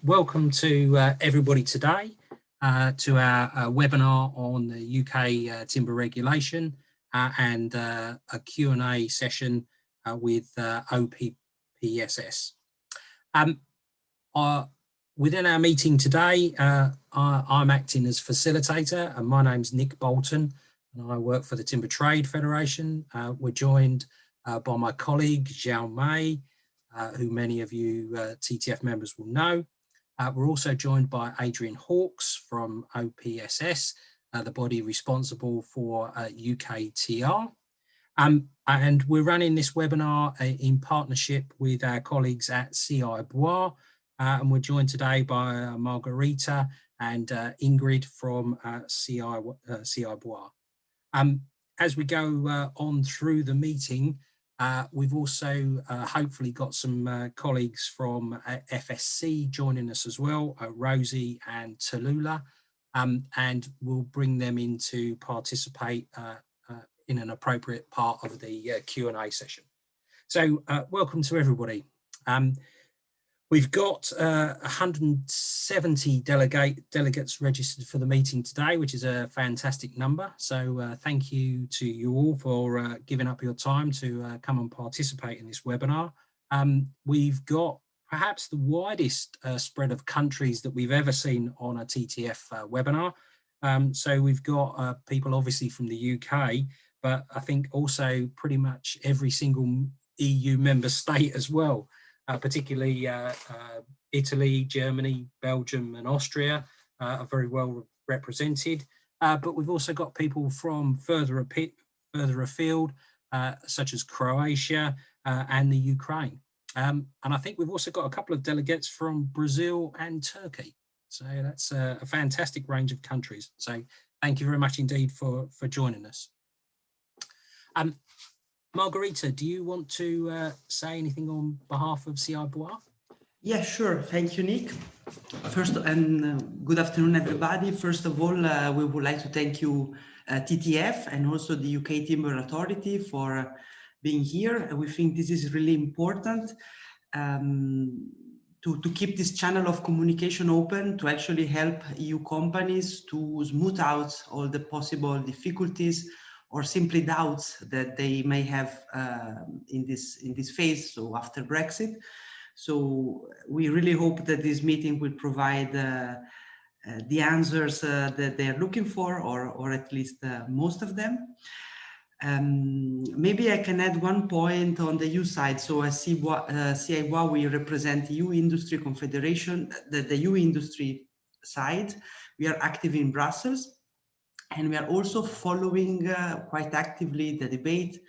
welcome to everybody today to our webinar on the UK timber regulation and a Q&A session with OPSS. Within our meeting today, I'm acting as facilitator, and my name's Nick Boulton, and I work for the Timber Trade Federation. We're joined by my colleague, Zhao Mei, who many of you TTF members will know. We're also joined by Adrian Hawkes from OPSS, the body responsible for UKTR. And we're running this webinar in partnership with our colleagues at CEI Bois, and we're joined today by Margarita and Ingrid from CEI Bois. As we go on through the meeting, we've also hopefully got some colleagues from FSC joining us as well, Rosie and Tallulah, and we'll bring them in to participate in an appropriate part of the Q&A session. So welcome to everybody. We've got 170 delegates registered for the meeting today, which is a fantastic number. So thank you to you all for giving up your time to come and participate in this webinar. We've got perhaps the widest spread of countries that we've ever seen on a TTF webinar. So we've got people obviously from the UK, but I think also pretty much every single EU member state as well. Particularly Italy, Germany, Belgium and Austria are very well represented. But we've also got people from further afield, such as Croatia and the Ukraine. And I think we've also got a couple of delegates from Brazil and Turkey. So that's a fantastic range of countries. So thank you very much indeed for joining us. Margarita, do you want to say anything on behalf of CEI Bois? Yeah, sure. Thank you, Nick. First, and good afternoon, everybody. First of all, we would like to thank you, TTF, and also the UK Timber Authority for being here. We think this is really important to keep this channel of communication open, to actually help EU companies to smooth out all the possible difficulties or simply doubts that they may have in this phase, so after Brexit. So we really hope that this meeting will provide the answers that they are looking for, or at least most of them. Maybe I can add one point on the EU side. So as CEI Bois, we represent EU Industry Confederation, the EU industry side. We are active in Brussels. And we are also following quite actively the debate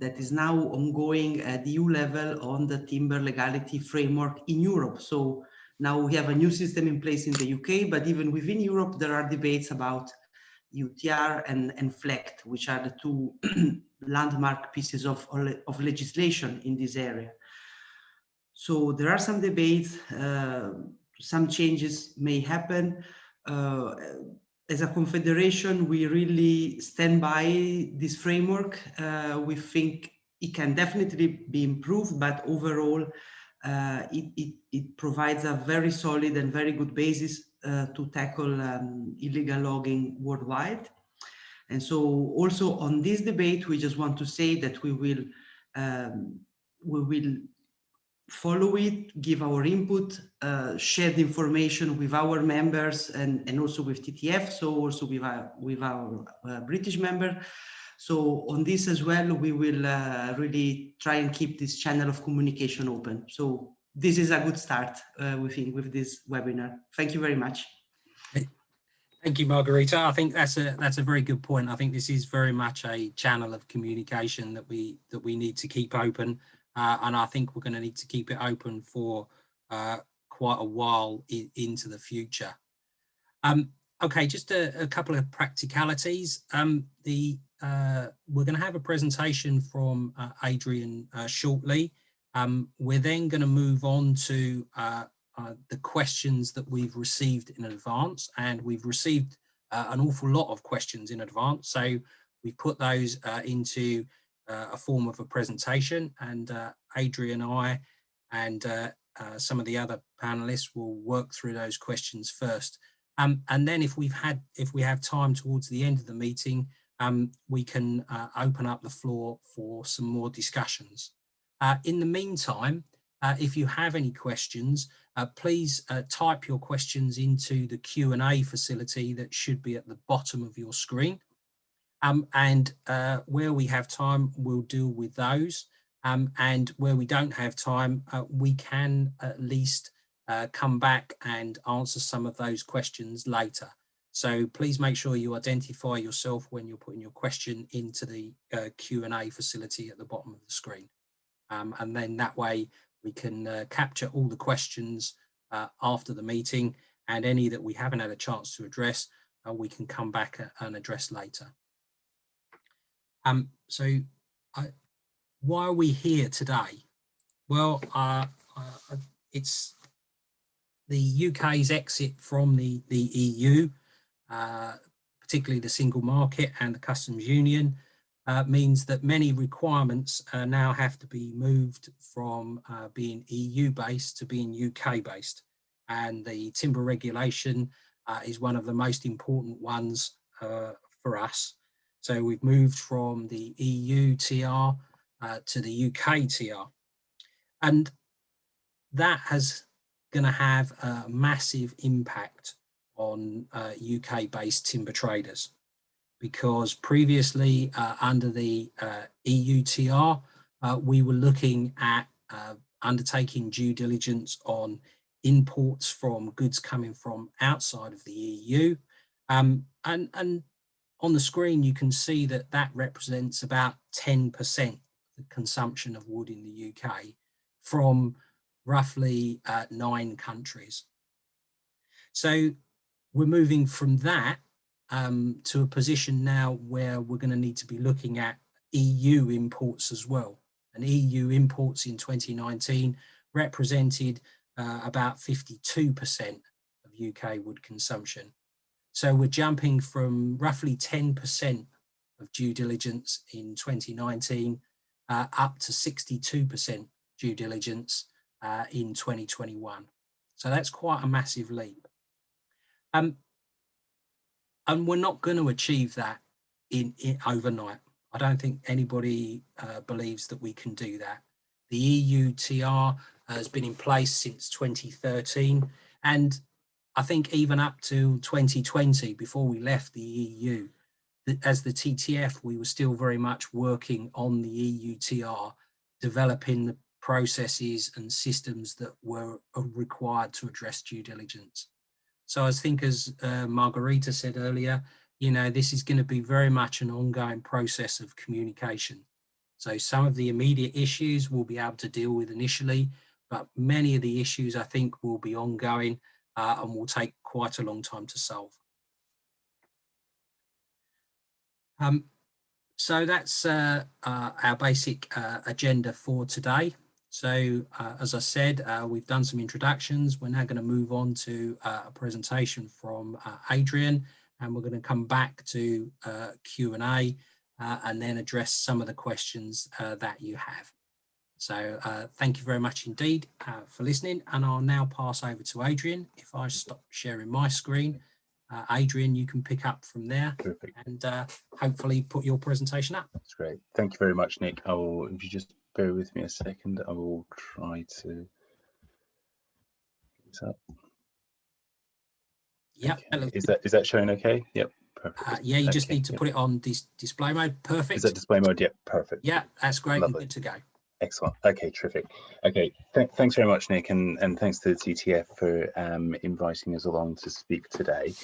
that is now ongoing at the EU level on the timber legality framework in Europe. So now we have a new system in place in the UK, but even within Europe, there are debates about EUTR and FLEGT, which are the two landmark pieces of legislation in this area. So there are some debates, some changes may happen. As a confederation, we really stand by this framework. We think it can definitely be improved, but overall, it provides a very solid and very good basis to tackle illegal logging worldwide. And so also on this debate, we just want to say that we will follow it, give our input, share the information with our members and also with TTF, so also with our British member. So on this as well, we will really try and keep this channel of communication open. So this is a good start, we think, with this webinar. Thank you very much. Thank you, Margarita. I think that's a very good point. I think this is very much a channel of communication that we need to keep open. And I think we're going to need to keep it open for quite a while into the future. Okay, just a couple of practicalities. We're going to have a presentation from Adrian shortly. We're then going to move on to the questions that we've received in advance, and we've received an awful lot of questions in advance. So we've put those into a form of a presentation, and Adrian and I and some of the other panelists will work through those questions first. And then if we have time towards the end of the meeting, we can open up the floor for some more discussions. In the meantime, if you have any questions, please type your questions into the Q&A facility that should be at the bottom of your screen. And where we have time, we'll deal with those. And where we don't have time, we can at least come back and answer some of those questions later. So please make sure you identify yourself when you're putting your question into the Q&A facility at the bottom of the screen. And then that way we can capture all the questions after the meeting, and any that we haven't had a chance to address, we can come back and address later. Why are we here today? Well, it's the UK's exit from the EU, particularly the single market and the customs union, means that many requirements now have to be moved from being EU-based to being UK-based. And the timber regulation is one of the most important ones for us. So we've moved from the EUTR to the UKTR. And that has going to have a massive impact on UK-based timber traders, because previously under the EUTR, we were looking at undertaking due diligence on imports from goods coming from outside of the EU. And on the screen, you can see that that represents about 10% of the consumption of wood in the UK from roughly 9 countries. So we're moving from that to a position now where we're going to need to be looking at EU imports as well. And EU imports in 2019 represented about 52% of UK wood consumption. So we're jumping from roughly 10% of due diligence in 2019 up to 62% due diligence in 2021. So that's quite a massive leap. And we're not going to achieve that in overnight. I don't think anybody believes that we can do that. The EUTR has been in place since 2013, and I think even up to 2020, before we left the EU, as the TTF, we were still very much working on the EUTR, developing the processes and systems that were required to address due diligence. So I think, as Margarita said earlier, you know, this is going to be very much an ongoing process of communication. So some of the immediate issues we'll be able to deal with initially, but many of the issues I think will be ongoing and will take quite a long time to solve. So that's our basic agenda for today. So as I said, we've done some introductions. We're now going to move on to a presentation from Adrian, and we're going to come back to Q&A and then address some of the questions that you have. So thank you very much indeed for listening, and I'll now pass over to Adrian. If I stop sharing my screen, Adrian, you can pick up from there. Perfect. And hopefully put your presentation up. That's great. Thank you very much, Nick. I will, if you just bear with me a second, I will try to get this up. Yep. Okay. Is that showing okay? Yep. Perfect. Yeah, you just need to put it on display mode. Perfect. Is that display mode? Yep. Perfect. Yeah, that's great. Lovely. And good to go. Excellent. Okay, terrific. Okay, thanks very much, Nick, and thanks to the TTF for inviting us along to speak today.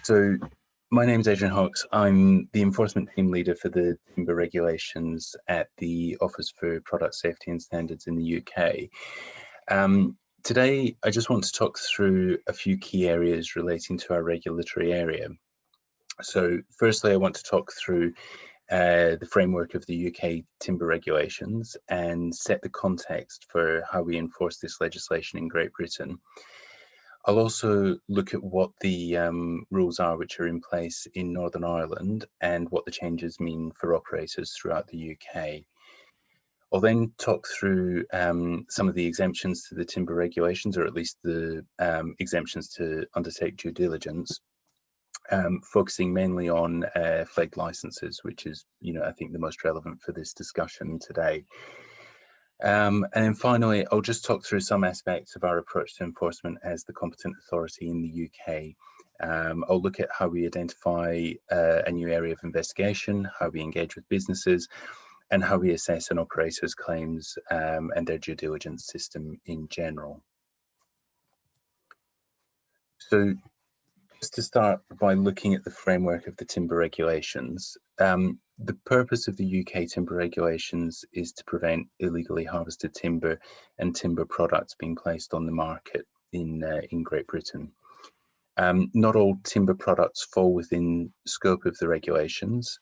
So my name is Adrian Hawkes. I'm the enforcement team leader for the timber regulations at the Office for Product Safety and Standards in the UK. Today, I just want to talk through a few key areas relating to our regulatory area. So firstly, I want to talk through the framework of the UK timber regulations and set the context for how we enforce this legislation in Great Britain. I'll also look at what the rules are which are in place in Northern Ireland and what the changes mean for operators throughout the UK. I'll then talk through some of the exemptions to the timber regulations, or at least the exemptions to undertake due diligence, focusing mainly on FLEGT licenses, which is, I think the most relevant for this discussion today. And then finally, I'll just talk through some aspects of our approach to enforcement as the competent authority in the UK. I'll look at how we identify a new area of investigation, how we engage with businesses, and how we assess an operator's claims and their due diligence system in general. So just to start by looking at the framework of the timber regulations, the purpose of the UK timber regulations is to prevent illegally harvested timber and timber products being placed on the market in Great Britain. Not all timber products fall within scope of the regulations.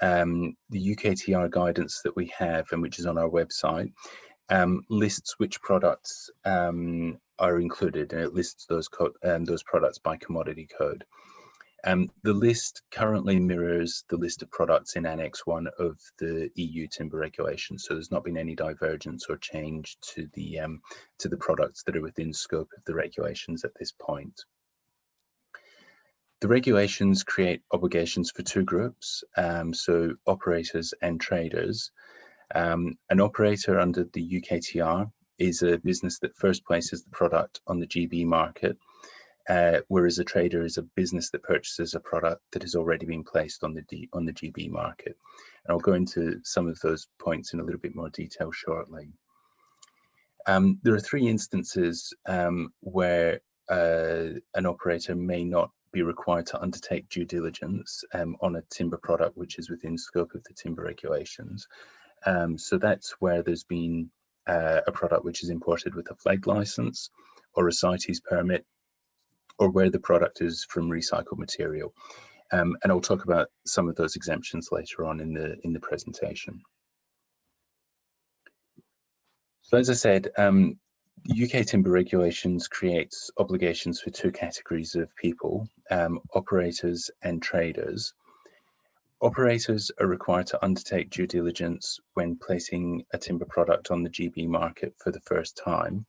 The UKTR guidance that we have, and which is on our website, lists which products are included, and it lists those products by commodity code. The list currently mirrors the list of products in Annex 1 of the EU timber regulations, so there's not been any divergence or change to the products that are within scope of the regulations at this point. The regulations create obligations for two groups, so operators and traders. An operator under the UKTR is a business that first places the product on the GB market, whereas a trader is a business that purchases a product that has already been placed on the GB market. And I'll go into some of those points in a little bit more detail shortly. There are three instances where an operator may not be required to undertake due diligence on a timber product which is within scope of the timber regulations. So that's where there's been a product which is imported with a FLEGT license or a CITES permit, or where the product is from recycled material. And I'll talk about some of those exemptions later on in the presentation. So as I said, UK timber regulations creates obligations for two categories of people, operators and traders. Operators are required to undertake due diligence when placing a timber product on the GB market for the first time.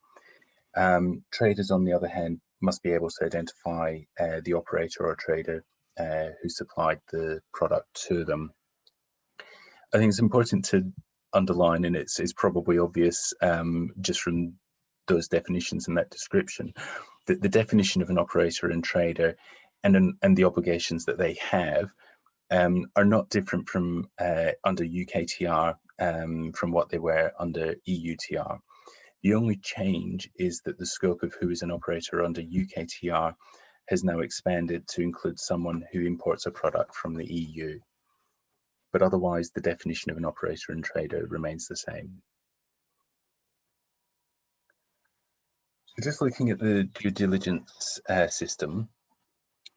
Traders, on the other hand, must be able to identify the operator or trader who supplied the product to them. I think it's important to underline, and it's probably obvious just from those definitions and that description, that the definition of an operator and trader and the obligations that they have are not different from under UKTR from what they were under EUTR. The only change is that the scope of who is an operator under UKTR has now expanded to include someone who imports a product from the EU. But otherwise, the definition of an operator and trader remains the same. So just looking at the due diligence system,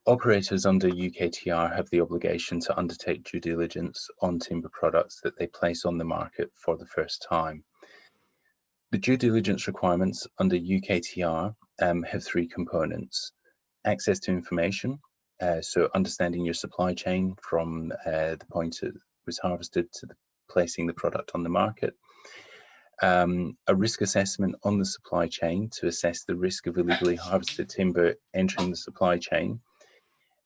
operators under UKTR have the obligation to undertake due diligence on timber products that they place on the market for the first time. The due diligence requirements under UKTR have three components: access to information, so understanding your supply chain from the point it was harvested to placing the product on the market, a risk assessment on the supply chain to assess the risk of illegally harvested timber entering the supply chain,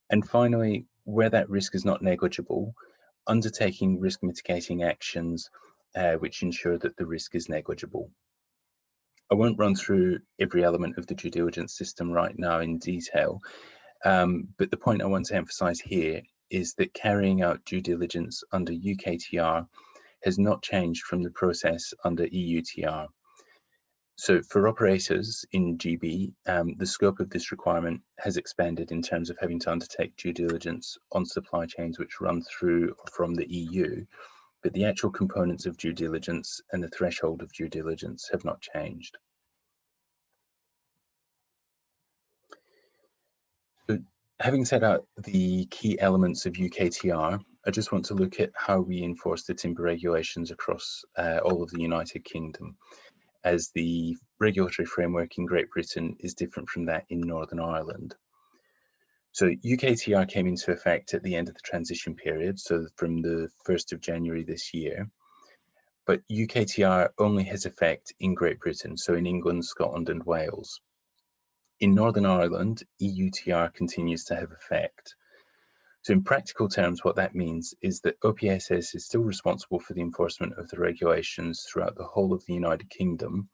and finally, where that risk is not negligible, undertaking risk mitigating actions which ensure that the risk is negligible. I won't run through every element of the due diligence system right now in detail, but the point I want to emphasize here is that carrying out due diligence under UKTR has not changed from the process under EUTR. So for operators in GB, the scope of this requirement has expanded in terms of having to undertake due diligence on supply chains which run through from the EU, but the actual components of due diligence and the threshold of due diligence have not changed. So having set out the key elements of UKTR, I just want to look at how we enforce the timber regulations across all of the United Kingdom, as the regulatory framework in Great Britain is different from that in Northern Ireland. So UKTR came into effect at the end of the transition period, so from the 1st of January this year. but UKTR only has effect in Great Britain, so in England, Scotland and Wales. In Northern Ireland, EUTR continues to have effect. So in practical terms, what that means is that OPSS is still responsible for the enforcement of the regulations throughout the whole of the United Kingdom,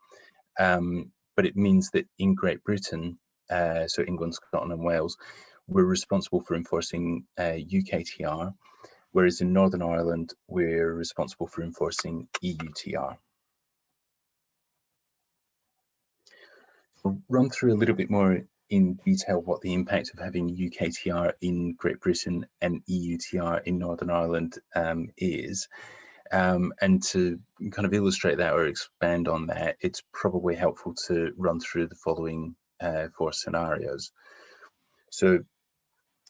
but it means that in Great Britain, so England, Scotland and Wales, we're responsible for enforcing UKTR, whereas in Northern Ireland, we're responsible for enforcing EUTR. We'll run through a little bit more in detail what the impact of having UKTR in Great Britain and EUTR in Northern Ireland is. And to kind of illustrate that or expand on that, it's probably helpful to run through the following 4 scenarios. So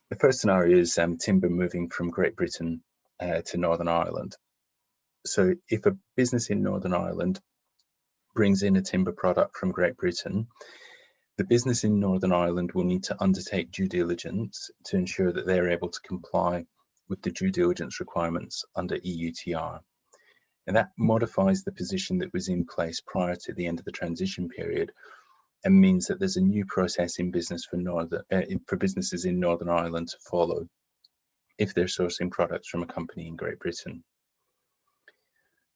the first scenario is timber moving from Great Britain to Northern Ireland. So if a business in Northern Ireland brings in a timber product from Great Britain, the business in Northern Ireland will need to undertake due diligence to ensure that they're able to comply with the due diligence requirements under EUTR. And that modifies the position that was in place prior to the end of the transition period and means that there's a new process in business for businesses in Northern Ireland to follow if they're sourcing products from a company in Great Britain.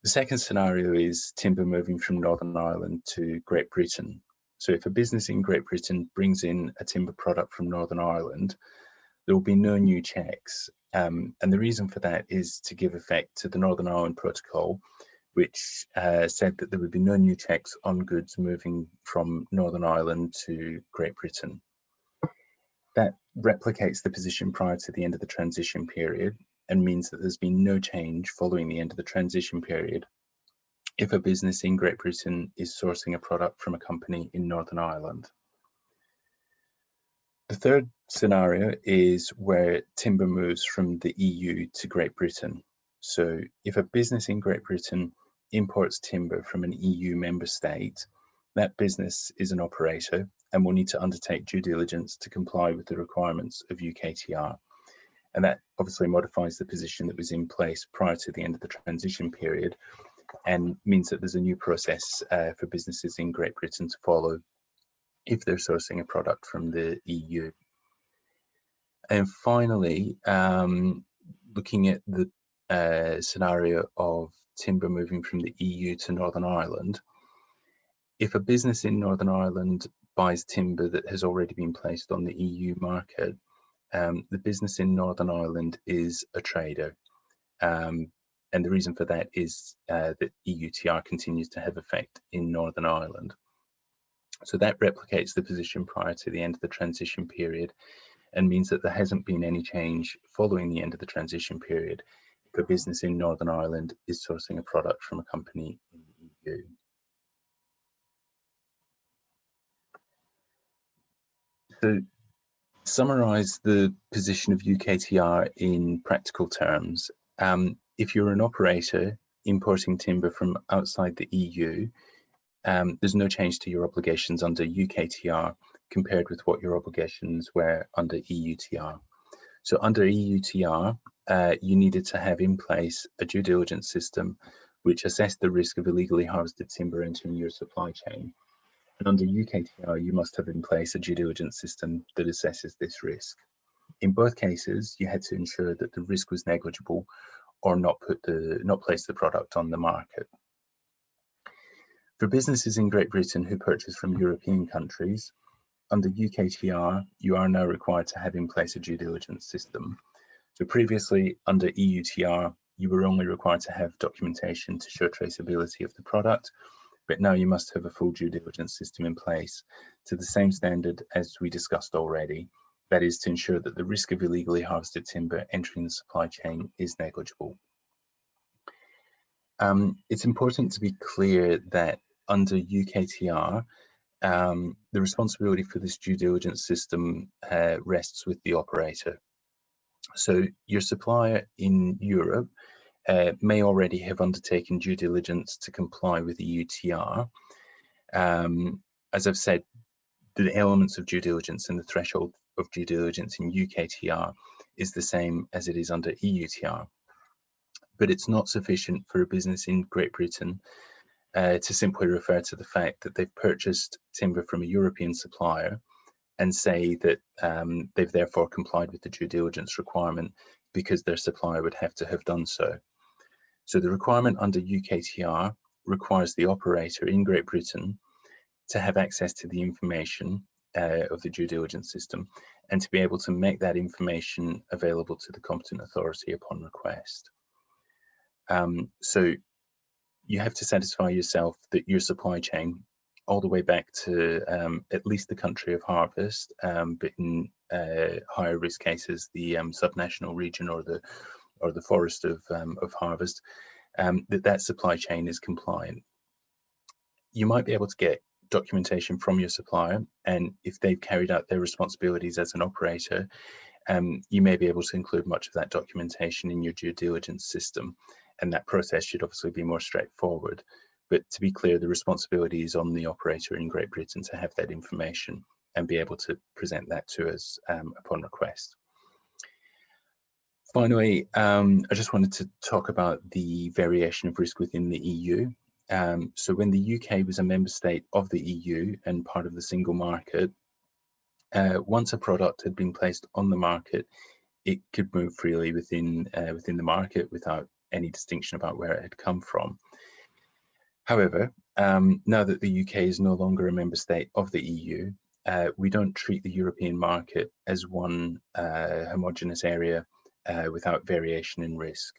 The second scenario is timber moving from Northern Ireland to Great Britain. So if a business in Great Britain brings in a timber product from Northern Ireland, there will be no new checks. And the reason for that is to give effect to the Northern Ireland Protocol, which said that there would be no new checks on goods moving from Northern Ireland to Great Britain. That replicates the position prior to the end of the transition period and means that there's been no change following the end of the transition period if a business in Great Britain is sourcing a product from a company in Northern Ireland. The third scenario is where timber moves from the EU to Great Britain. So if a business in Great Britain imports timber from an EU member state, that business is an operator and will need to undertake due diligence to comply with the requirements of UKTR. And that obviously modifies the position that was in place prior to the end of the transition period and means that there's a new process for businesses in Great Britain to follow if they're sourcing a product from the EU. And finally, looking at the scenario of timber moving from the EU to Northern Ireland, if a business in Northern Ireland buys timber that has already been placed on the EU market, the business in Northern Ireland is a trader. And the reason for that is that EUTR continues to have effect in Northern Ireland. So that replicates the position prior to the end of the transition period and means that there hasn't been any change following the end of the transition period if a business in Northern Ireland is sourcing a product from a company in the EU. So, to summarise the position of UKTR in practical terms, if you're an operator importing timber from outside the EU, there's no change to your obligations under UKTR compared with what your obligations were under EUTR. So under EUTR, you needed to have in place a due diligence system which assessed the risk of illegally harvested timber entering your supply chain. And under UKTR, you must have in place a due diligence system that assesses this risk. In both cases, you had to ensure that the risk was negligible or not place the product on the market. For businesses in Great Britain who purchase from European countries, under UKTR, you are now required to have in place a due diligence system. So previously, under EUTR, you were only required to have documentation to show traceability of the product, but now you must have a full due diligence system in place to the same standard as we discussed already. That is to ensure that the risk of illegally harvested timber entering the supply chain is negligible. It's important to be clear that under UKTR, the responsibility for this due diligence system rests with the operator. So your supplier in Europe may already have undertaken due diligence to comply with EUTR. As I've said, the elements of due diligence and the threshold of due diligence in UKTR is the same as it is under EUTR. but it's not sufficient for a business in Great Britain to simply refer to the fact that they've purchased timber from a European supplier and say that they've therefore complied with the due diligence requirement because their supplier would have to have done so. So the requirement under UKTR requires the operator in Great Britain to have access to the information of the due diligence system and to be able to make that information available to the competent authority upon request. So you have to satisfy yourself that your supply chain, all the way back to at least the country of harvest, but in higher risk cases, the subnational region or the forest of harvest, that supply chain is compliant. You might be able to get documentation from your supplier, and if they've carried out their responsibilities as an operator, you may be able to include much of that documentation in your due diligence system, and that process should obviously be more straightforward. But to be clear, the responsibility is on the operator in Great Britain to have that information and be able to present that to us upon request. Finally, I just wanted to talk about the variation of risk within the EU. So when the UK was a member state of the EU and part of the single market, once a product had been placed on the market, it could move freely within the market without any distinction about where it had come from. However, now that the UK is no longer a member state of the EU, we don't treat the European market as one homogeneous area without variation in risk.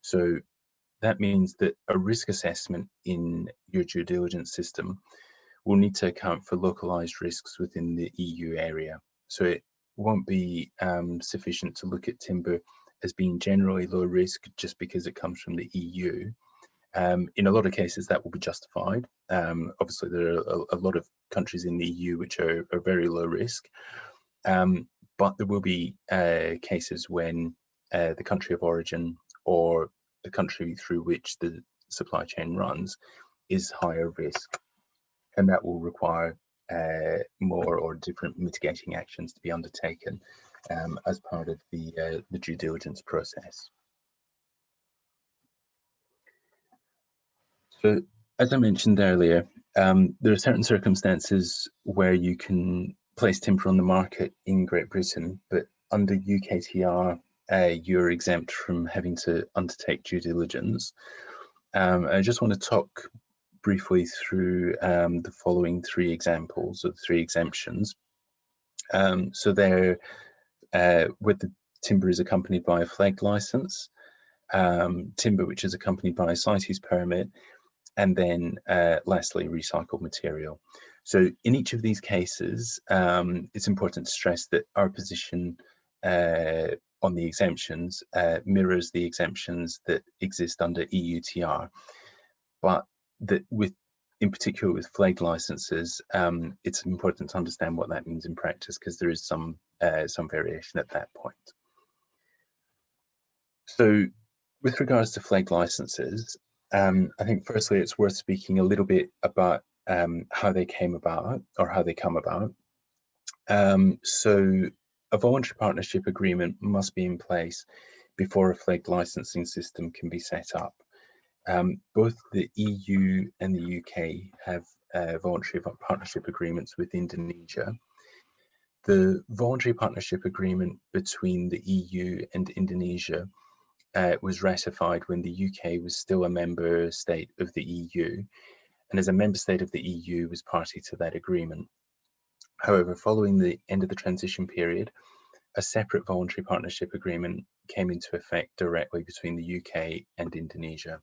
So that means that a risk assessment in your due diligence system will need to account for localized risks within the EU area. So it won't be sufficient to look at timber as being generally low risk just because it comes from the EU. In a lot of cases that will be justified. Obviously there are a lot of countries in the EU which are very low risk, but there will be cases when the country of origin or the country through which the supply chain runs is higher risk, and that will require more or different mitigating actions to be undertaken as part of the due diligence process. So, as I mentioned earlier, there are certain circumstances where you can place timber on the market in Great Britain, but under UKTR, you're exempt from having to undertake due diligence. I just want to talk briefly through the following three examples of three exemptions. So they're where the timber is accompanied by a FLEGT license, timber which is accompanied by a CITES permit, and then lastly, recycled material. So in each of these cases, it's important to stress that our position on the exemptions mirrors the exemptions that exist under EUTR, but that in particular with FLEGT licenses, it's important to understand what that means in practice because there is some variation at that point. So with regards to FLEGT licenses, I think firstly it's worth speaking a little bit about how they came about or how they come about. So a voluntary partnership agreement must be in place before a FLEGT licensing system can be set up. Both the EU and the UK have voluntary partnership agreements with Indonesia. The voluntary partnership agreement between the EU and Indonesia was ratified when the UK was still a member state of the EU, and as a member state of the EU was party to that agreement. However, following the end of the transition period, a separate voluntary partnership agreement came into effect directly between the UK and Indonesia.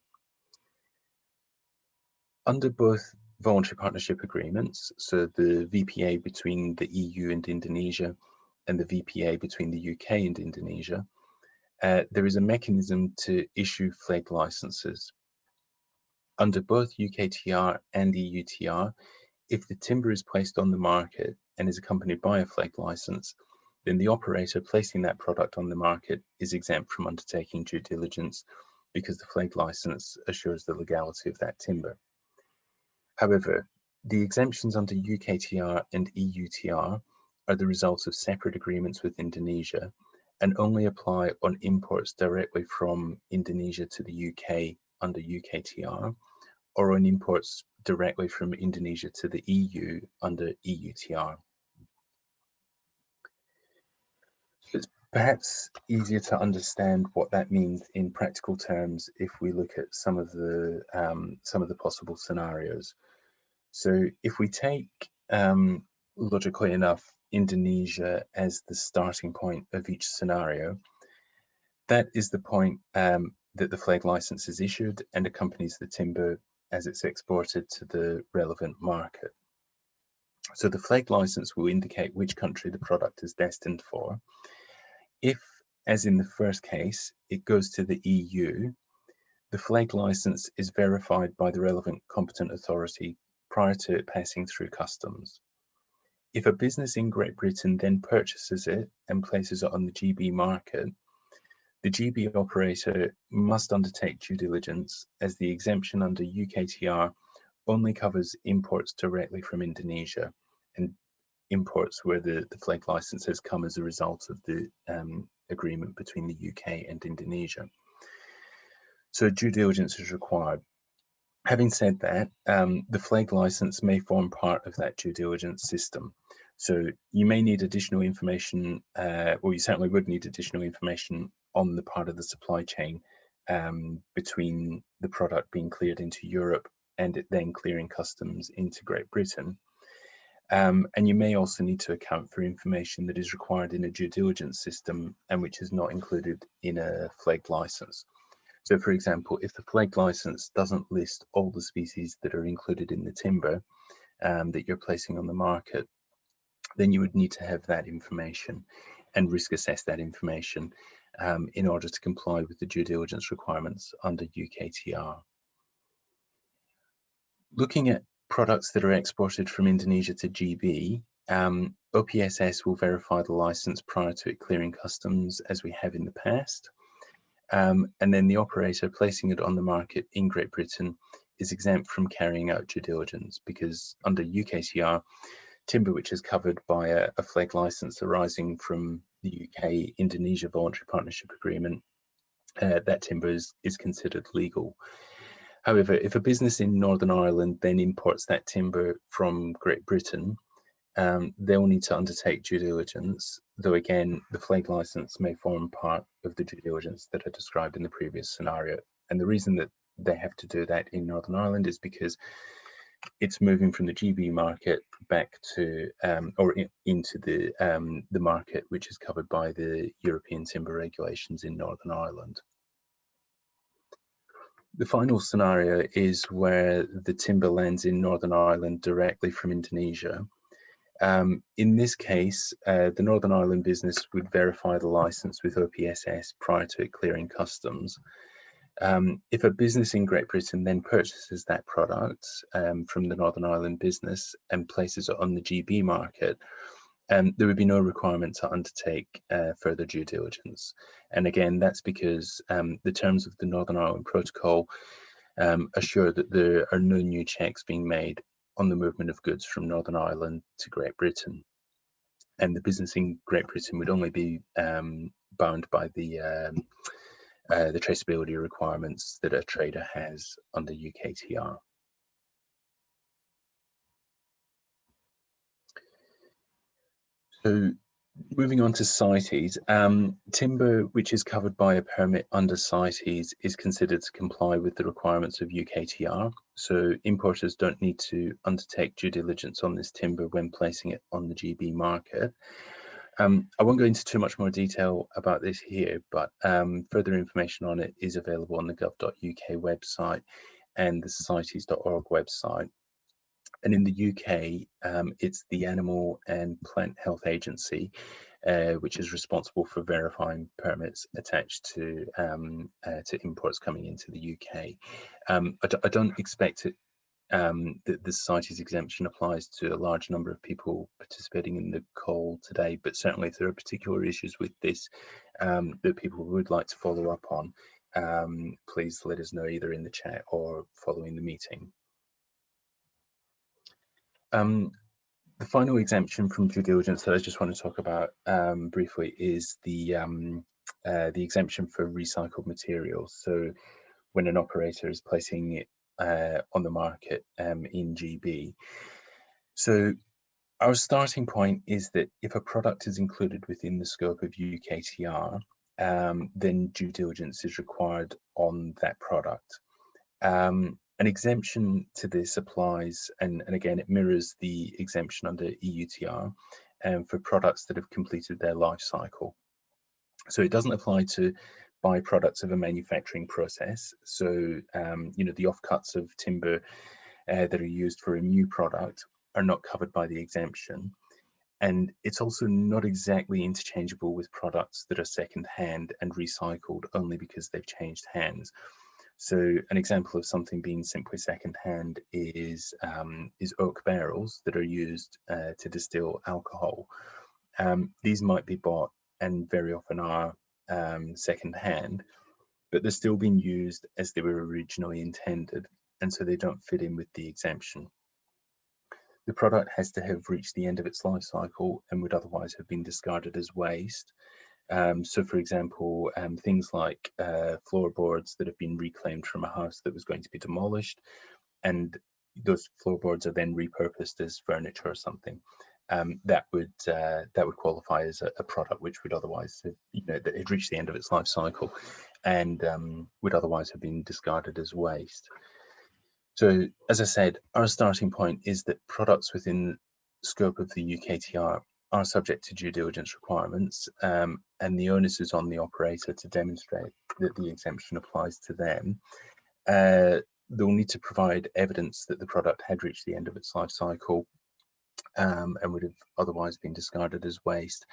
Under both voluntary partnership agreements, so the VPA between the EU and Indonesia and the VPA between the UK and Indonesia, there is a mechanism to issue FLEGT licenses. Under both UKTR and EUTR, if the timber is placed on the market and is accompanied by a FLEGT license, then the operator placing that product on the market is exempt from undertaking due diligence because the FLEGT license assures the legality of that timber. However, the exemptions under UKTR and EUTR are the result of separate agreements with Indonesia and only apply on imports directly from Indonesia to the UK under UKTR, or on imports directly from Indonesia to the EU under EUTR. It's perhaps easier to understand what that means in practical terms if we look at some of the possible scenarios. So if we take, logically enough, Indonesia as the starting point of each scenario, that is the point that the FLEGT license is issued and accompanies the timber as it's exported to the relevant market. So the FLEGT license will indicate which country the product is destined for. If, as in the first case, it goes to the EU, the FLEGT license is verified by the relevant competent authority prior to it passing through customs. If a business in Great Britain then purchases it and places it on the GB market, the GB operator must undertake due diligence, as the exemption under UKTR only covers imports directly from Indonesia and imports where the FLEGT license has come as a result of the agreement between the UK and Indonesia. So due diligence is required. Having said that, the FLEGT license may form part of that due diligence system. So you may need additional information, or you certainly would need additional information on the part of the supply chain between the product being cleared into Europe and it then clearing customs into Great Britain. And you may also need to account for information that is required in a due diligence system and which is not included in a FLEGT license. So for example, if the FLEGT license doesn't list all the species that are included in the timber that you're placing on the market, then you would need to have that information and risk assess that information in order to comply with the due diligence requirements under UKTR. Looking at products that are exported from Indonesia to GB, OPSS will verify the license prior to it clearing customs, as we have in the past. And then the operator placing it on the market in Great Britain is exempt from carrying out due diligence, because under UKTR, timber which is covered by a FLEGT license arising from the UK-Indonesia Voluntary Partnership Agreement, that timber is considered legal. However, if a business in Northern Ireland then imports that timber from Great Britain, they'll need to undertake due diligence, though again, the FLEGT license may form part of the due diligence that I described in the previous scenario. And the reason that they have to do that in Northern Ireland is because it's moving from the GB market back to, into the market which is covered by the European timber regulations in Northern Ireland. The final scenario is where the timber lands in Northern Ireland directly from Indonesia. In this case, the Northern Ireland business would verify the license with OPSS prior to it clearing customs. If a business in Great Britain then purchases that product from the Northern Ireland business and places it on the GB market, there would be no requirement to undertake further due diligence. And again, that's because the terms of the Northern Ireland Protocol assure that there are no new checks being made on the movement of goods from Northern Ireland to Great Britain. And the business in Great Britain would only be bound by the traceability requirements that a trader has under UKTR. So moving on to CITES, timber which is covered by a permit under CITES is considered to comply with the requirements of UKTR. So importers don't need to undertake due diligence on this timber when placing it on the GB market. I won't go into too much more detail about this here, but further information on it is available on the gov.uk website and the cites.org website. And in the UK, it's the Animal and Plant Health Agency, which is responsible for verifying permits attached to imports coming into the UK. I don't expect it that the CITES exemption applies to a large number of people participating in the call today, but certainly if there are particular issues with this that people would like to follow up on, please let us know either in the chat or following the meeting. the final exemption from due diligence that I just want to talk about briefly is the exemption for recycled materials. So when an operator is placing it on the market in GB. So our starting point is that if a product is included within the scope of UKTR, then due diligence is required on that product. An exemption to this applies, and again, it mirrors the exemption under EUTR for products that have completed their life cycle. So it doesn't apply to byproducts of a manufacturing process. So, you know, the offcuts of timber that are used for a new product are not covered by the exemption. And it's also not exactly interchangeable with products that are second-hand and recycled only because they've changed hands. So an example of something being simply second-hand is oak barrels that are used to distill alcohol. These might be bought, and very often are, second-hand, but they're still being used as they were originally intended, and so they don't fit in with the exemption. The product has to have reached the end of its life cycle and would otherwise have been discarded as waste. So for example, things like floorboards that have been reclaimed from a house that was going to be demolished, and those floorboards are then repurposed as furniture or something. That would qualify as a product which would otherwise have, you know, that had reached the end of its life cycle and would otherwise have been discarded as waste. So as I said, our starting point is that products within scope of the UKTR are subject to due diligence requirements, and the onus is on the operator to demonstrate that the exemption applies to them. They'll need to provide evidence that the product had reached the end of its life cycle and would have otherwise been discarded as waste.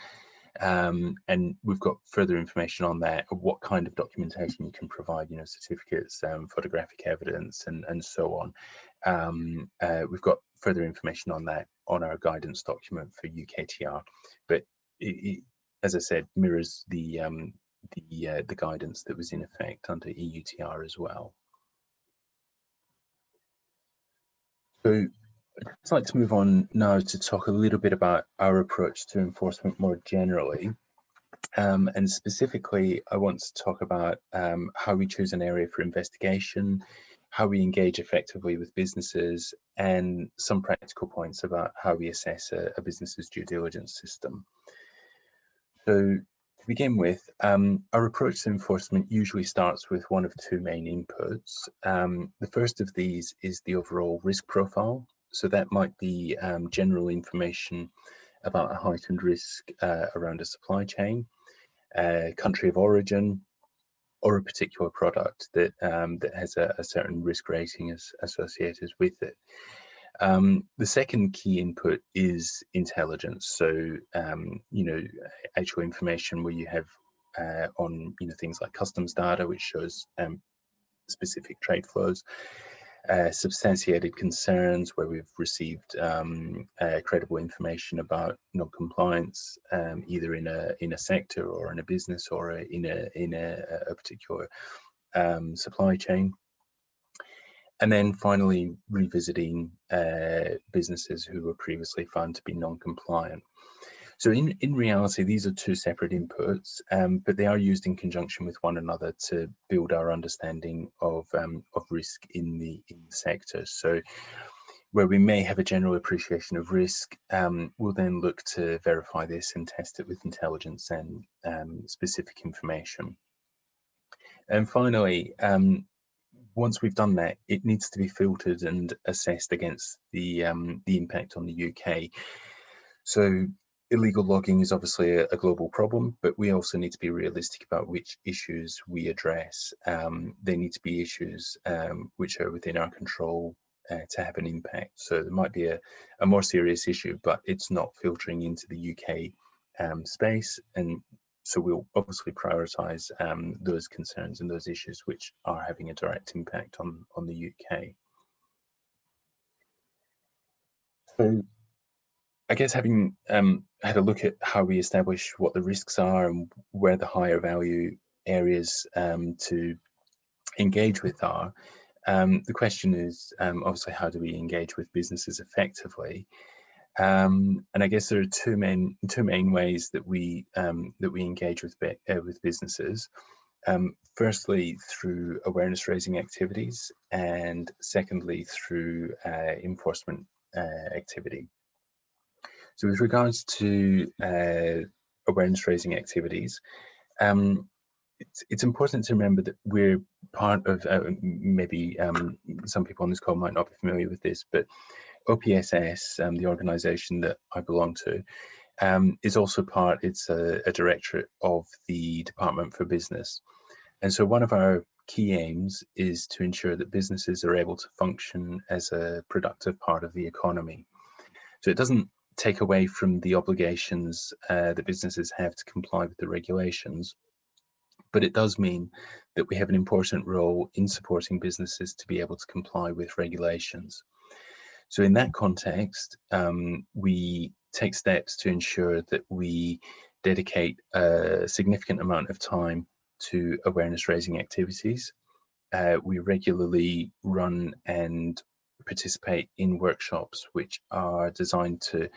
And we've got further information on that, of what kind of documentation you can provide, you know, certificates, photographic evidence, and so on. We've got further information on that on our guidance document for UKTR, but it, as I said, mirrors the guidance that was in effect under EUTR as well. So I'd like to move on now to talk a little bit about our approach to enforcement more generally. And specifically, I want to talk about how we choose an area for investigation, how we engage effectively with businesses, and some practical points about how we assess a business's due diligence system. So to begin with, our approach to enforcement usually starts with one of two main inputs. The first of these is the overall risk profile. So that might be general information about a heightened risk around a supply chain, country of origin, or a particular product that that has a certain risk rating associated with it. The second key input is intelligence. So you know, actual information where you have on, you know, things like customs data, which shows specific trade flows. Substantiated concerns where we've received credible information about non-compliance, either in a sector or in a business or in a particular supply chain. And then finally, revisiting businesses who were previously found to be non-compliant. So in reality, these are two separate inputs, but they are used in conjunction with one another to build our understanding of risk in the sector. So where we may have a general appreciation of risk, we'll then look to verify this and test it with intelligence and specific information. And finally, once we've done that, it needs to be filtered and assessed against the impact on the UK. So illegal logging is obviously a global problem, but we also need to be realistic about which issues we address. They need to be issues which are within our control to have an impact. So there might be a more serious issue, but it's not filtering into the UK space. And so we'll obviously prioritise those concerns and those issues which are having a direct impact on the UK. So I guess having had a look at how we establish what the risks are and where the higher value areas to engage with are, the question is obviously, how do we engage with businesses effectively? And I guess there are two main ways that we engage with businesses. Firstly, through awareness raising activities, and secondly, through enforcement activity. So with regards to awareness raising activities, it's important to remember that we're part of, maybe some people on this call might not be familiar with this, but OPSS, the organisation that I belong to, is also it's a directorate of the Department for Business. And so one of our key aims is to ensure that businesses are able to function as a productive part of the economy. So it doesn't take away from the obligations that businesses have to comply with the regulations, but it does mean that we have an important role in supporting businesses to be able to comply with regulations. So in that context, we take steps to ensure that we dedicate a significant amount of time to awareness raising activities. We regularly run and participate in workshops which are designed to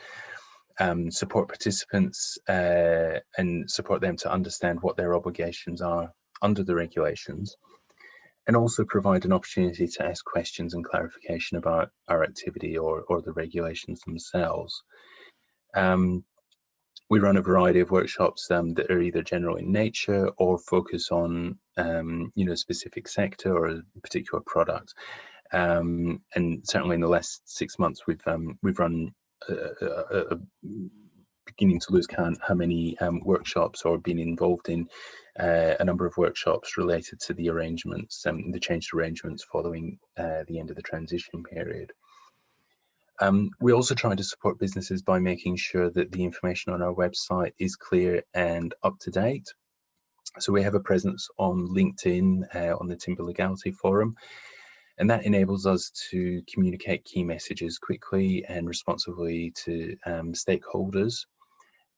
support participants and support them to understand what their obligations are under the regulations, and also provide an opportunity to ask questions and clarification about our activity or the regulations themselves. We run a variety of workshops that are either general in nature or focus on a specific sector or a particular product. And certainly in the last 6 months, we've run beginning to lose count how many workshops, or been involved in a number of workshops related to the arrangements, the changed arrangements following the end of the transition period. We also try to support businesses by making sure that the information on our website is clear and up to date. So we have a presence on LinkedIn, on the Timber Legality Forum, and that enables us to communicate key messages quickly and responsibly to stakeholders.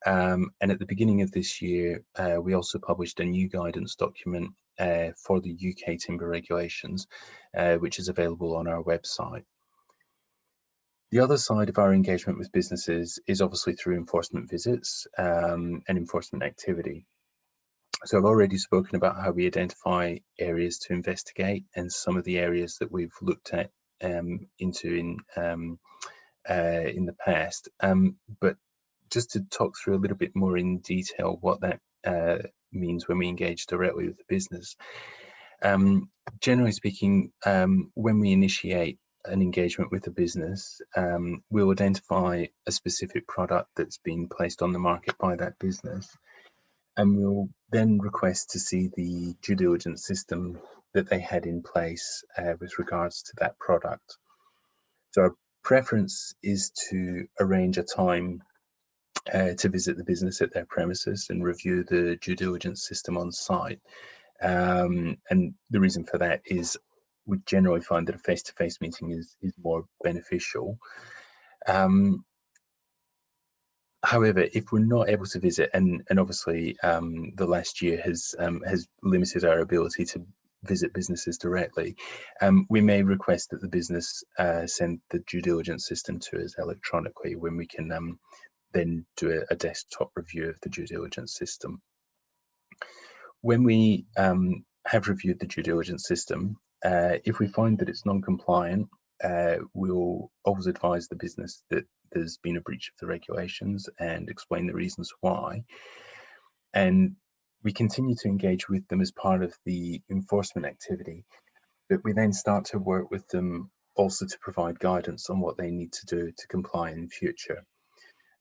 And at the beginning of this year, we also published a new guidance document for the UK timber regulations, which is available on our website. The other side of our engagement with businesses is obviously through enforcement visits and enforcement activity. So I've already spoken about how we identify areas to investigate, and some of the areas that we've looked at into in the past. But just to talk through a little bit more in detail what that means when we engage directly with the business. Generally speaking, when we initiate an engagement with a business, we'll identify a specific product that's been placed on the market by that business, and we'll then request to see the due diligence system that they had in place with regards to that product. So our preference is to arrange a time to visit the business at their premises and review the due diligence system on site. And the reason for that is we generally find that a face-to-face meeting is more beneficial. However, if we're not able to visit, and obviously the last year has limited our ability to visit businesses directly, we may request that the business send the due diligence system to us electronically, when we can then do a desktop review of the due diligence system. When we have reviewed the due diligence system, if we find that it's non-compliant, we'll always advise the business that there's been a breach of the regulations and explain the reasons why. And we continue to engage with them as part of the enforcement activity, but we then start to work with them also to provide guidance on what they need to do to comply in future.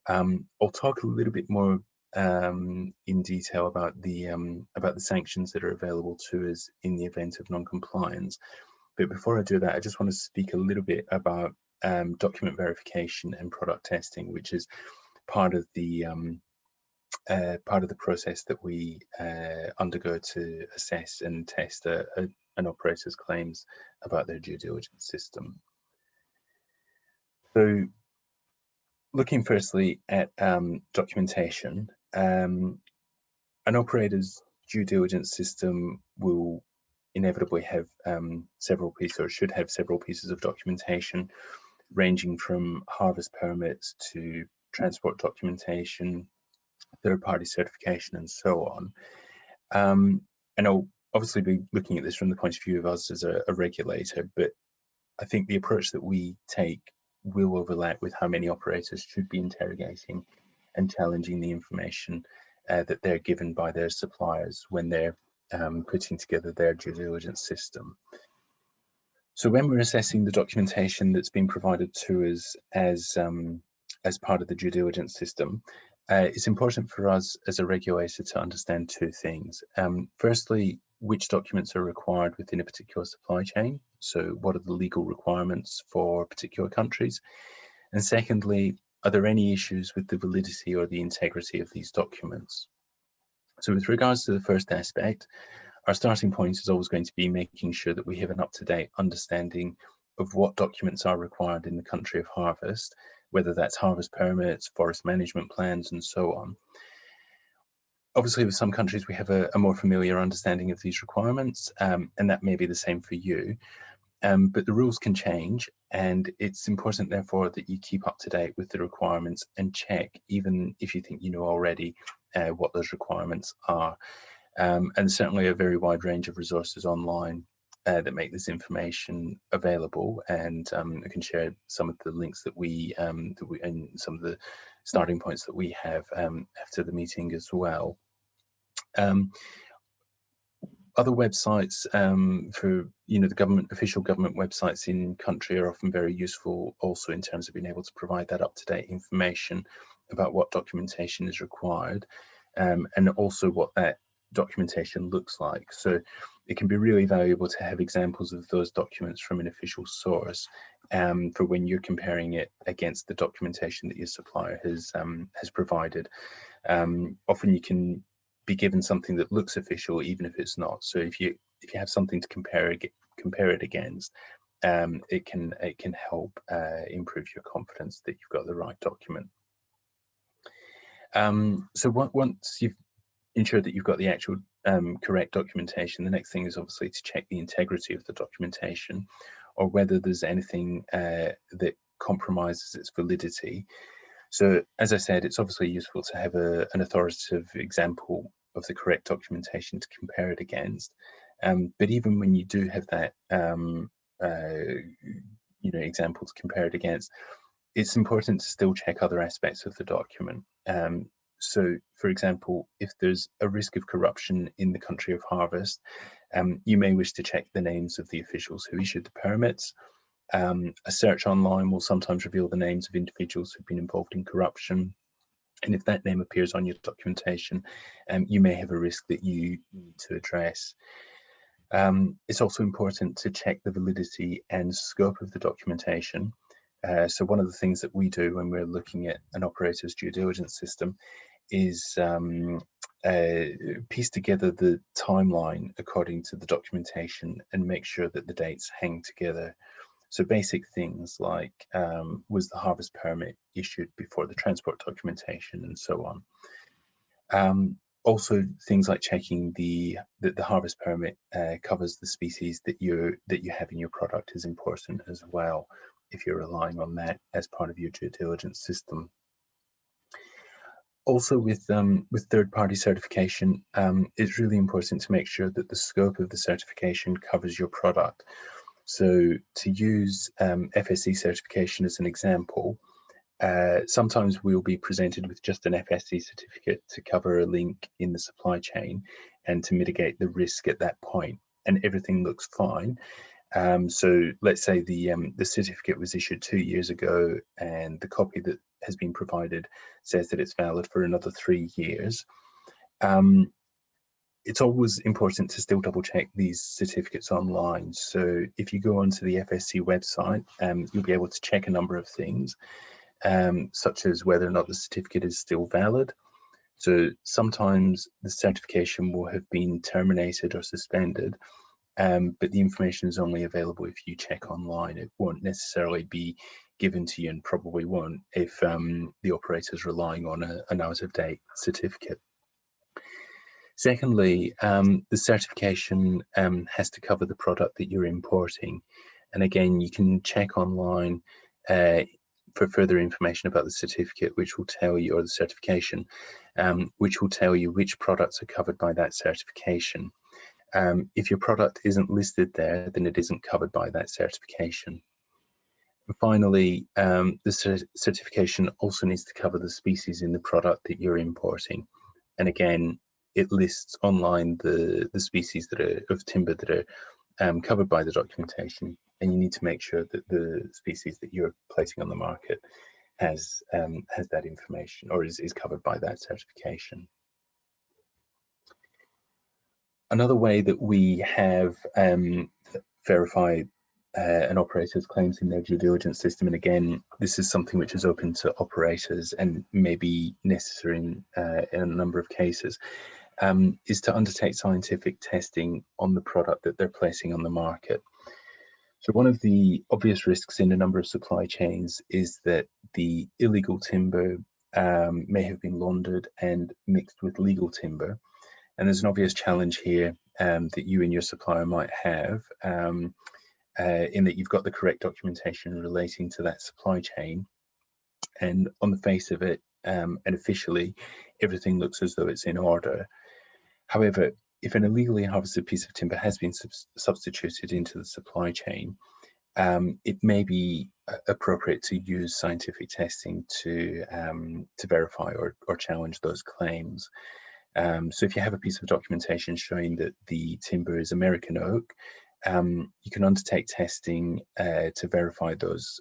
I'll talk a little bit more in detail about the sanctions that are available to us in the event of non-compliance. But before I do that, I just want to speak a little bit about document verification and product testing, which is part of the process that we undergo to assess and test an operator's claims about their due diligence system. So, looking firstly at documentation, an operator's due diligence system will inevitably have several pieces, or should have several pieces of documentation ranging from harvest permits to transport documentation, third-party certification, and so on. And I'll obviously be looking at this from the point of view of us as a regulator, but I think the approach that we take will overlap with how many operators should be interrogating and challenging the information that they're given by their suppliers when they're putting together their due diligence system. So when we're assessing the documentation that's been provided to us as part of the due diligence system, it's important for us as a regulator to understand two things. Firstly, which documents are required within a particular supply chain. So what are the legal requirements for particular countries? And secondly, are there any issues with the validity or the integrity of these documents? So with regards to the first aspect, our starting point is always going to be making sure that we have an up-to-date understanding of what documents are required in the country of harvest, whether that's harvest permits, forest management plans, and so on. Obviously, with some countries, we have a more familiar understanding of these requirements, and that may be the same for you. But the rules can change, and it's important, therefore, that you keep up to date with the requirements and check, even if you think you know already, what those requirements are. And certainly a very wide range of resources online that make this information available, and I can share some of the links that we and some of the starting points that we have after the meeting as well. Other websites for the official government websites in country are often very useful also in terms of being able to provide that up-to-date information about what documentation is required, and also what that documentation looks like. So it can be really valuable to have examples of those documents from an official source for when you're comparing it against the documentation that your supplier has provided. Often you can be given something that looks official even if it's not. So if you have something to compare it against, it can help improve your confidence that you've got the right document. So once you've ensure that you've got the actual correct documentation, the next thing is obviously to check the integrity of the documentation, or whether there's anything that compromises its validity. So as I said, it's obviously useful to have an authoritative example of the correct documentation to compare it against. But even when you do have that example to compare it against, it's important to still check other aspects of the document. So, for example, if there's a risk of corruption in the country of harvest, you may wish to check the names of the officials who issued the permits. A search online will sometimes reveal the names of individuals who've been involved in corruption. And if that name appears on your documentation, you may have a risk that you need to address. It's also important to check the validity and scope of the documentation. So one of the things that we do when we're looking at an operator's due diligence system is piece together the timeline according to the documentation and make sure that the dates hang together. So basic things like, was the harvest permit issued before the transport documentation, and so on. Also things like checking that the harvest permit covers the species that you have in your product is important as well, if you're relying on that as part of your due diligence system. Also with third-party certification, it's really important to make sure that the scope of the certification covers your product. So to use FSC certification as an example, sometimes we'll be presented with just an FSC certificate to cover a link in the supply chain and to mitigate the risk at that point, and everything looks fine. So let's say the certificate was issued 2 years ago and the copy that has been provided says that it's valid for another 3 years. It's always important to still double check these certificates online. So if you go onto the FSC website, you'll be able to check a number of things, such as whether or not the certificate is still valid. So sometimes the certification will have been terminated or suspended, but the information is only available if you check online. It won't necessarily be given to you, and probably won't if the operator is relying on an out-of-date certificate. Secondly, the certification has to cover the product that you're importing. And again, you can check online for further information about the certificate, which will tell you, or the certification, which will tell you which products are covered by that certification. If your product isn't listed there, then it isn't covered by that certification. And finally, the certification also needs to cover the species in the product that you're importing. And again, it lists online the species that are of timber that are covered by the documentation, and you need to make sure that the species that you're placing on the market has that information, or is covered by that certification. Another way that we have verified an operator's claims in their due diligence system, and again, this is something which is open to operators and may be necessary in a number of cases, is to undertake scientific testing on the product that they're placing on the market. So one of the obvious risks in a number of supply chains is that the illegal timber may have been laundered and mixed with legal timber. And there's an obvious challenge here that you and your supplier might have, in that you've got the correct documentation relating to that supply chain. And on the face of it, and officially, everything looks as though it's in order. However, if an illegally harvested piece of timber has been substituted into the supply chain, it may be appropriate to use scientific testing to verify or challenge those claims. So if you have a piece of documentation showing that the timber is American oak, you can undertake testing to verify those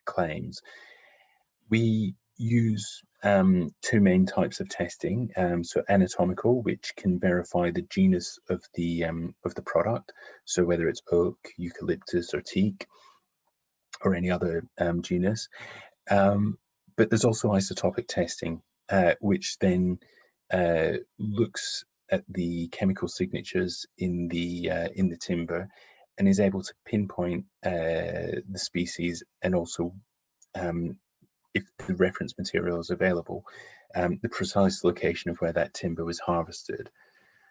claims. We use two main types of testing. So anatomical, which can verify the genus of the product, so whether it's oak, eucalyptus, or teak, or any other genus. But there's also isotopic testing, which then looks at the chemical signatures in the timber and is able to pinpoint the species, and also, if the reference material is available, the precise location of where that timber was harvested.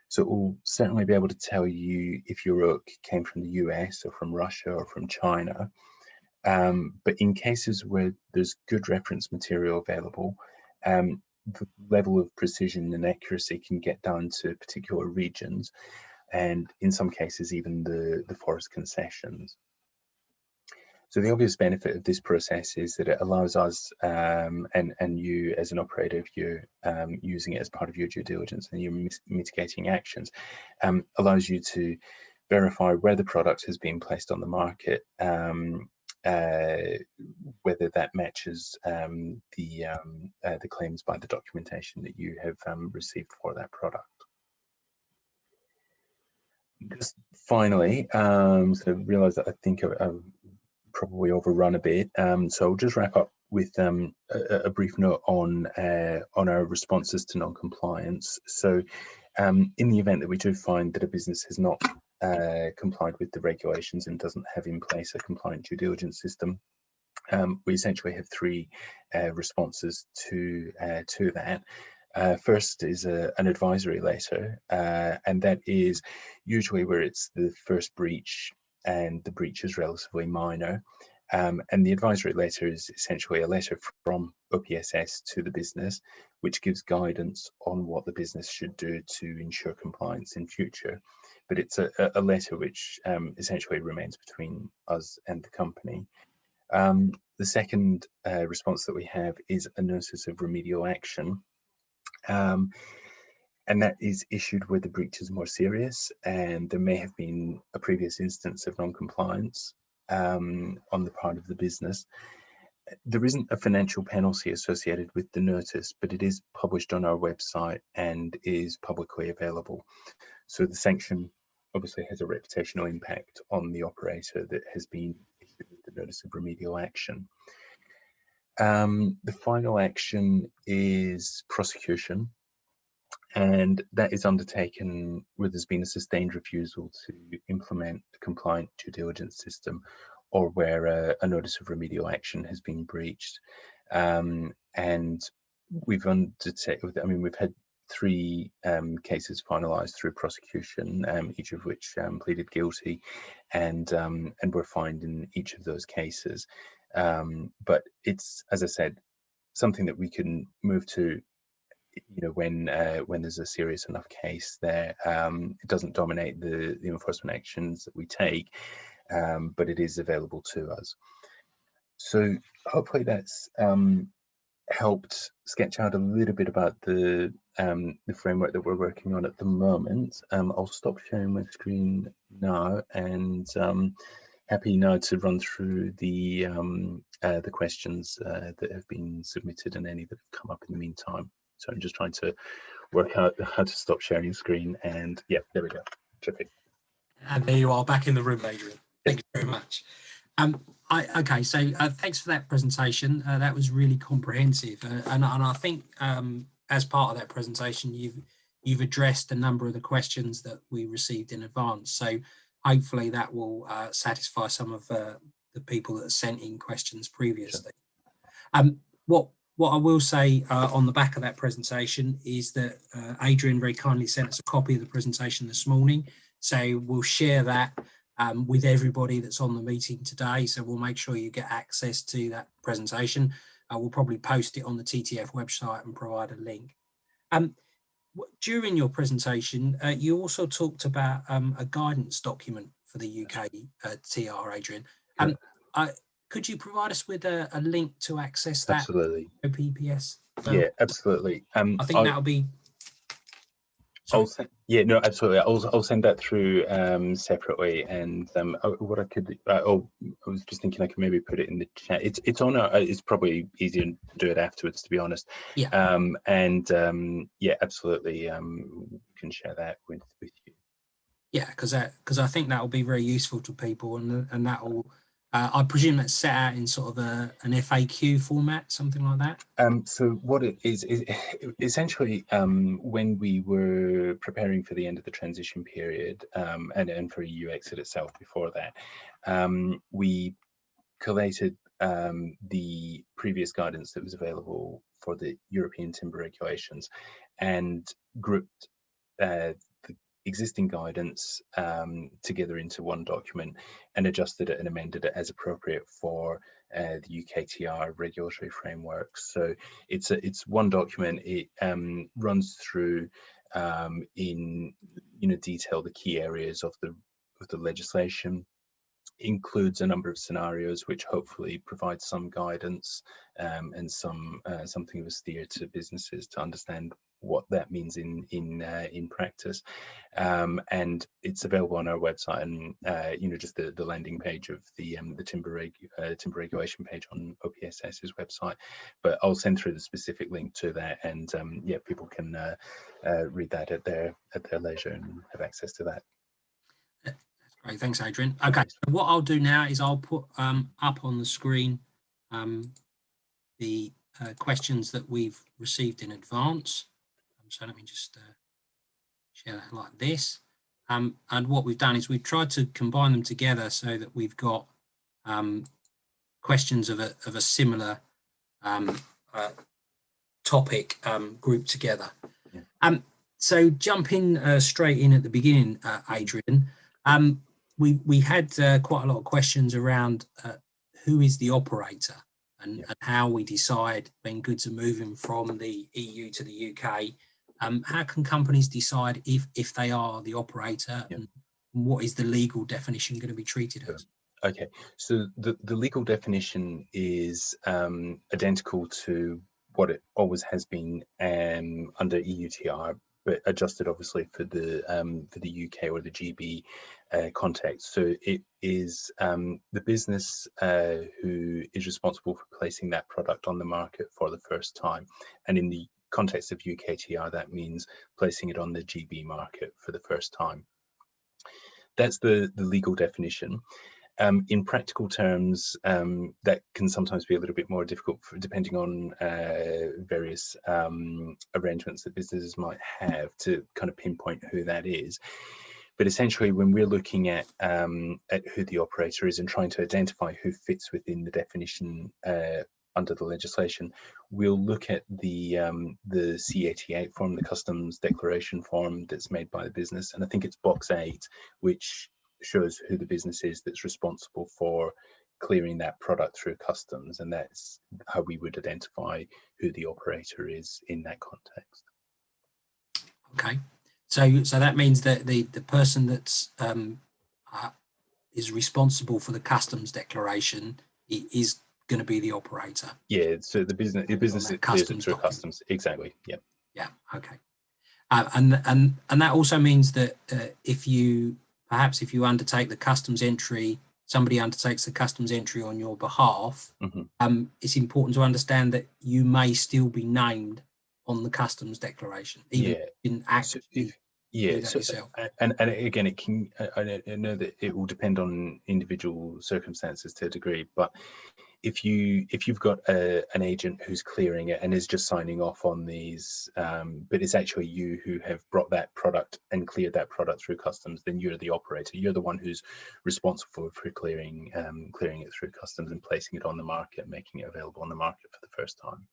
So it will certainly be able to tell you if your oak came from the US or from Russia or from China. But in cases where there's good reference material available, the level of precision and accuracy can get down to particular regions, and in some cases even the forest concessions. So the obvious benefit of this process is that it allows us, and you as an operator, if you're using it as part of your due diligence and your mitigating actions, allows you to verify where the product has been placed on the market, whether that matches the claims by the documentation that you have received for that product. Just finally, so I realise that I think I've probably overrun a bit, so I'll just wrap up with a brief note on our responses to non-compliance. So in the event that we do find that a business has not complied with the regulations and doesn't have in place a compliant due diligence system, we essentially have three responses to that. First is an advisory letter, and that is usually where it's the first breach and the breach is relatively minor. And the advisory letter is essentially a letter from OPSS to the business, which gives guidance on what the business should do to ensure compliance in future. But it's a letter which essentially remains between us and the company. The second response that we have is a notice of remedial action. And that is issued where the breach is more serious and there may have been a previous instance of non-compliance on the part of the business. There isn't a financial penalty associated with the notice, but it is published on our website and is publicly available. So the sanction obviously has a reputational impact on the operator that has been issued with the notice of remedial action. The final action is prosecution, and that is undertaken where there's been a sustained refusal to implement a compliant due diligence system, or where a notice of remedial action has been breached. And we've undertaken, I mean, we've had three cases finalised through prosecution, each of which pleaded guilty, and were fined in each of those cases. But it's, as I said, something that we can move to, when there's a serious enough case there. It doesn't dominate the enforcement actions that we take, but it is available to us. So hopefully that's helped sketch out a little bit about the framework that we're working on at the moment. I'll stop sharing my screen now, and happy now to run through the questions that have been submitted and any that have come up in the meantime. So I'm just trying to work out how to stop sharing screen, and yeah, there we go. Terrific. And there you are, back in the room, Adrian. Thank you very much. Okay, so thanks for that presentation. That was really comprehensive, and I think as part of that presentation, you've addressed a number of the questions that we received in advance. So hopefully that will satisfy some of the people that sent in questions previously. Sure. What I will say on the back of that presentation is that Adrian very kindly sent us a copy of the presentation this morning. So we'll share that with everybody that's on the meeting today. So we'll make sure you get access to that presentation. We'll probably post it on the TTF website and provide a link. During your presentation, you also talked about a guidance document for the UKTR, Adrian. Could you provide us with a link to access that? Absolutely. OPSS? Yeah, absolutely. I think that'll be... Absolutely. I'll send that through separately, and what I could, I was just thinking I could maybe put it in the chat. It's on. It's probably easier to do it afterwards, to be honest. Yeah. Yeah, absolutely. We can share that with you. Yeah, because I think that will be very useful to people, and that will. I presume that's set out in sort of an FAQ format, something like that. So what it is essentially, when we were preparing for the end of the transition period, and for EU exit itself before that, we collated the previous guidance that was available for the European timber regulations, and grouped the existing guidance together into one document, and adjusted it and amended it as appropriate for the UKTR regulatory framework. So it's one document. It runs through in detail the key areas of the legislation, includes a number of scenarios which hopefully provide some guidance and something of a steer to businesses to understand what that means in practice, and it's available on our website, and just the landing page of the timber regulation page on OPSS's website. But I'll send through the specific link to that, and yeah, people can read that at their leisure and have access to that. Great, thanks, Adrian. Okay, so what I'll do now is I'll put up on the screen the questions that we've received in advance. So let me just share that like this. And what we've done is we've tried to combine them together so that we've got questions of a similar topic grouped together. Yeah. So jumping straight in at the beginning, Adrian, we had quite a lot of questions around who is the operator and how we decide when goods are moving from the EU to the UK. How can companies decide if they are the operator, and what is the legal definition going to be treated as? Okay, so the legal definition is identical to what it always has been under EUTR, but adjusted obviously for the UK or the GB context. So it is the business who is responsible for placing that product on the market for the first time, and in the context of UKTR, that means placing it on the GB market for the first time. That's the legal definition. In practical terms, that can sometimes be a little bit more difficult depending on various arrangements that businesses might have to kind of pinpoint who that is. But essentially, when we're looking at who the operator is and trying to identify who fits within the definition under the legislation, we'll look at the C88 form, the customs declaration form that's made by the business, and I think it's box 8, which shows who the business is that's responsible for clearing that product through customs, and that's how we would identify who the operator is in that context. Okay, so that means that the person that's is responsible for the customs declaration is going to be the operator. Yeah, so the business that clears it through customs. Exactly. Yeah. Yeah. Okay. And that also means that if you undertake the customs entry, somebody undertakes the customs entry on your behalf, it's important to understand that you may still be named on the customs declaration, even if you didn't actually do that yourself. And again, it can. I know that it will depend on individual circumstances to a degree, but if you've got an agent who's clearing it and is just signing off on these, but it's actually you who have brought that product and cleared that product through customs, then you're the operator. You're the one who's responsible for clearing it through customs and placing it on the market, making it available on the market for the first time.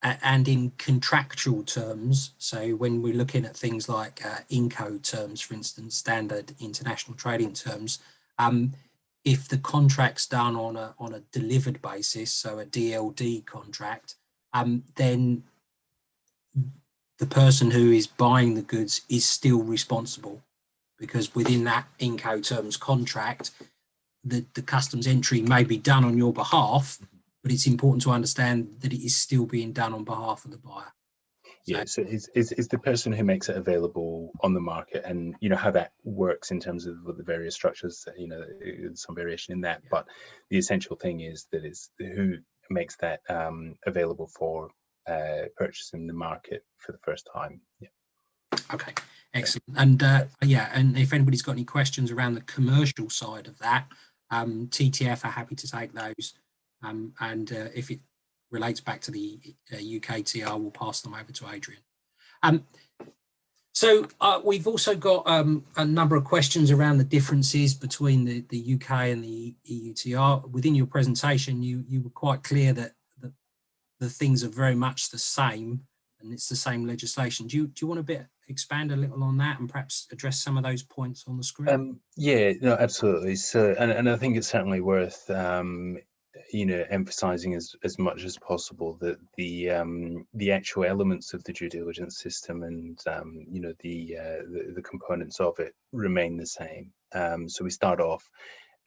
And in contractual terms, so when we're looking at things like INCO terms, for instance, standard international trading terms, if the contract's done on a delivered basis, so a DLD contract, then the person who is buying the goods is still responsible, because within that INCO terms contract, the customs entry may be done on your behalf, but it's important to understand that it is still being done on behalf of the buyer. Yeah, so it's the person who makes it available on the market, and you know how that works in terms of the various structures. You know, some variation in that, but the essential thing is that it's who makes that available for purchase in the market for the first time. Yeah. Okay, excellent. And and if anybody's got any questions around the commercial side of that, TTF are happy to take those. And if it relates back to the UKTR, we'll pass them over to Adrian. So we've also got a number of questions around the differences between the UK and the EUTR. Within your presentation, you were quite clear that the things are very much the same and it's the same legislation. Do you want to expand a little on that and perhaps address some of those points on the screen? Yeah, no, absolutely. So, and I think it's certainly worth emphasizing as much as possible that the actual elements of the due diligence system and the components of it remain the same. So we start off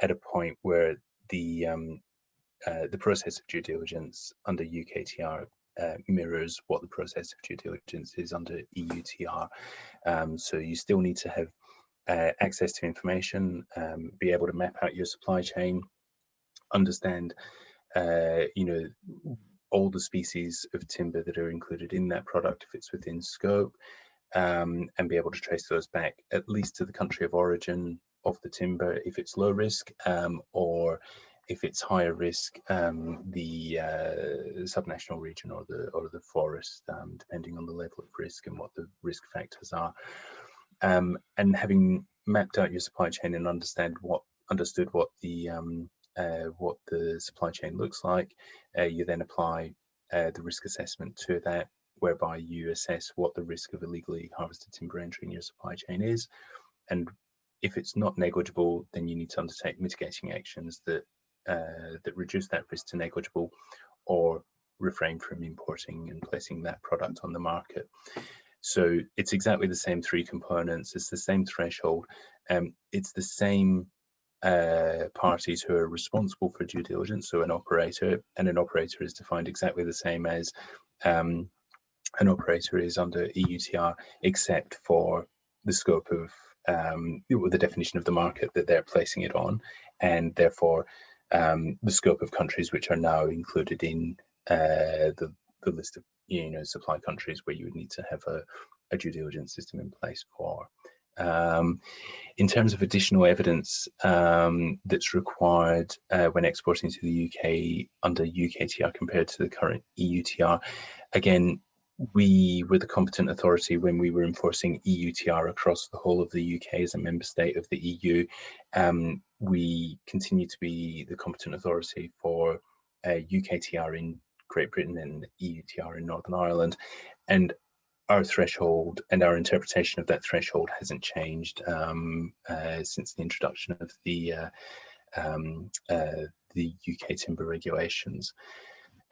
at a point where the process of due diligence under UKTR mirrors what the process of due diligence is under EUTR. So you still need to have access to information, be able to map out your supply chain, understand all the species of timber that are included in that product if it's within scope, and be able to trace those back at least to the country of origin of the timber if it's low risk, or if it's higher risk, the subnational region or the forest, depending on the level of risk and what the risk factors are. And having mapped out your supply chain and understood what the supply chain looks like, you then apply the risk assessment to that, whereby you assess what the risk of illegally harvested timber entering your supply chain is, and if it's not negligible, then you need to undertake mitigating actions that reduce that risk to negligible, or refrain from importing and placing that product on the market. So it's exactly the same three components. It's the same threshold. It's the same parties who are responsible for due diligence. So an operator, and an operator is defined exactly the same as an operator is under EUTR, except for the scope of the definition of the market that they're placing it on, and therefore the scope of countries which are now included in the list of supply countries where you would need to have a due diligence system in place for. In terms of additional evidence that's required when exporting to the UK under UKTR compared to the current EUTR, again, we were the competent authority when we were enforcing EUTR across the whole of the UK as a member state of the EU. We continue to be the competent authority for UKTR in Great Britain and EUTR in Northern Ireland, and our threshold and our interpretation of that threshold hasn't changed since the introduction of the the UK timber regulations.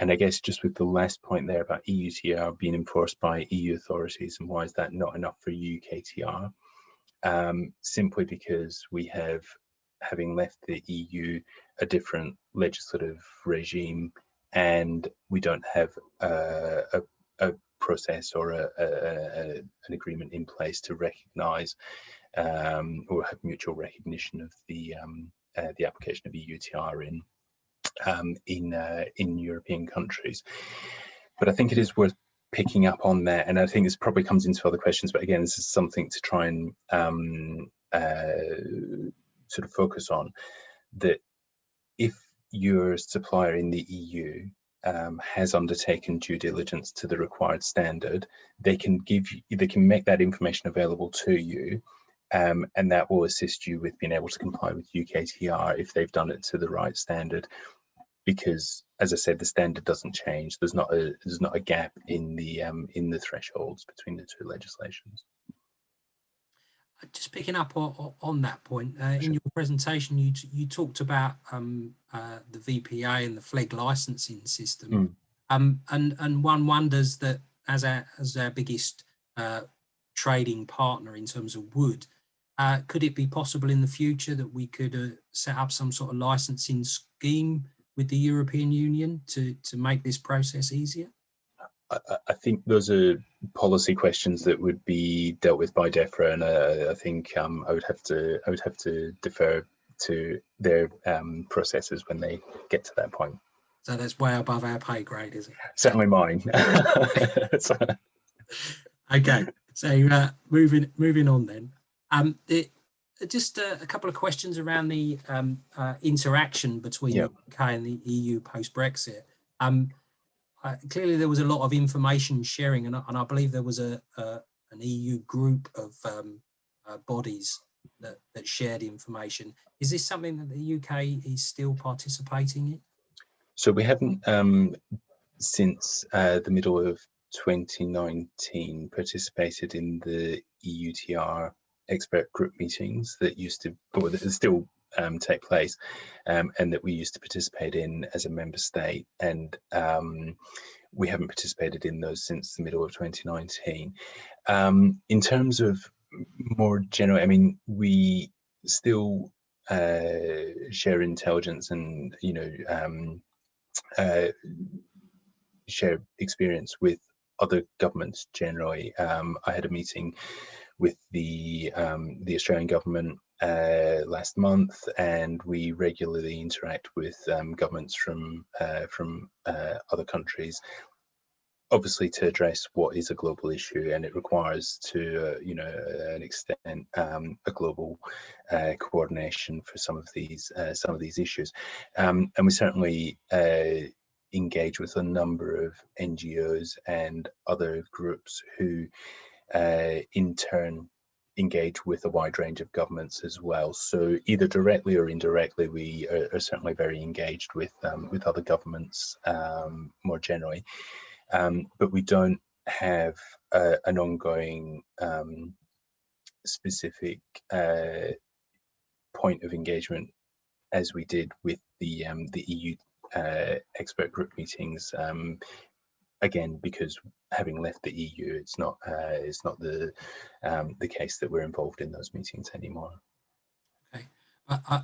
And I guess just with the last point there about EUTR being enforced by EU authorities, and why is that not enough for UKTR? Simply because we have, having left the EU, a different legislative regime, and we don't have a process or an agreement in place to recognise or have mutual recognition of the application of EUTR in European countries. But I think it is worth picking up on that, and I think this probably comes into other questions, but again, this is something to try and sort of focus on, that if your supplier in the EU has undertaken due diligence to the required standard, they can make that information available to you, and that will assist you with being able to comply with UKTR if they've done it to the right standard. Because, as I said, the standard doesn't change. There's not a gap in the thresholds between the two legislations. Just picking up on that point, in your presentation, you talked about the VPA and the FLEGT licensing system, and one wonders that as our biggest trading partner in terms of wood, could it be possible in the future that we could set up some sort of licensing scheme with the European Union to make this process easier? I think those are policy questions that would be dealt with by DEFRA, and I think I would have to defer to their processes when they get to that point. So that's way above our pay grade, is it? Certainly mine. Okay, so moving on then. Just a couple of questions around the interaction between the UK and the EU post-Brexit. Clearly, there was a lot of information sharing, and I believe there was an EU group of bodies that shared information. Is this something that the UK is still participating in? So we haven't, since the middle of 2019, participated in the EUTR expert group meetings that used to, or that still take place, and that we used to participate in as a member state, and we haven't participated in those since the middle of 2019. In terms of more general, I mean, we still share intelligence and share experience with other governments generally. I had a meeting with the Australian government last month, and we regularly interact with governments from other countries, obviously to address what is a global issue, and it requires to an extent a global coordination for some of these issues, and we certainly engage with a number of NGOs and other groups who in turn engage with a wide range of governments as well. So either directly or indirectly, we are certainly very engaged with other governments more generally, but we don't have an ongoing specific point of engagement as we did with the EU expert group meetings. Again, because having left the EU, it's not the case that we're involved in those meetings anymore. Okay,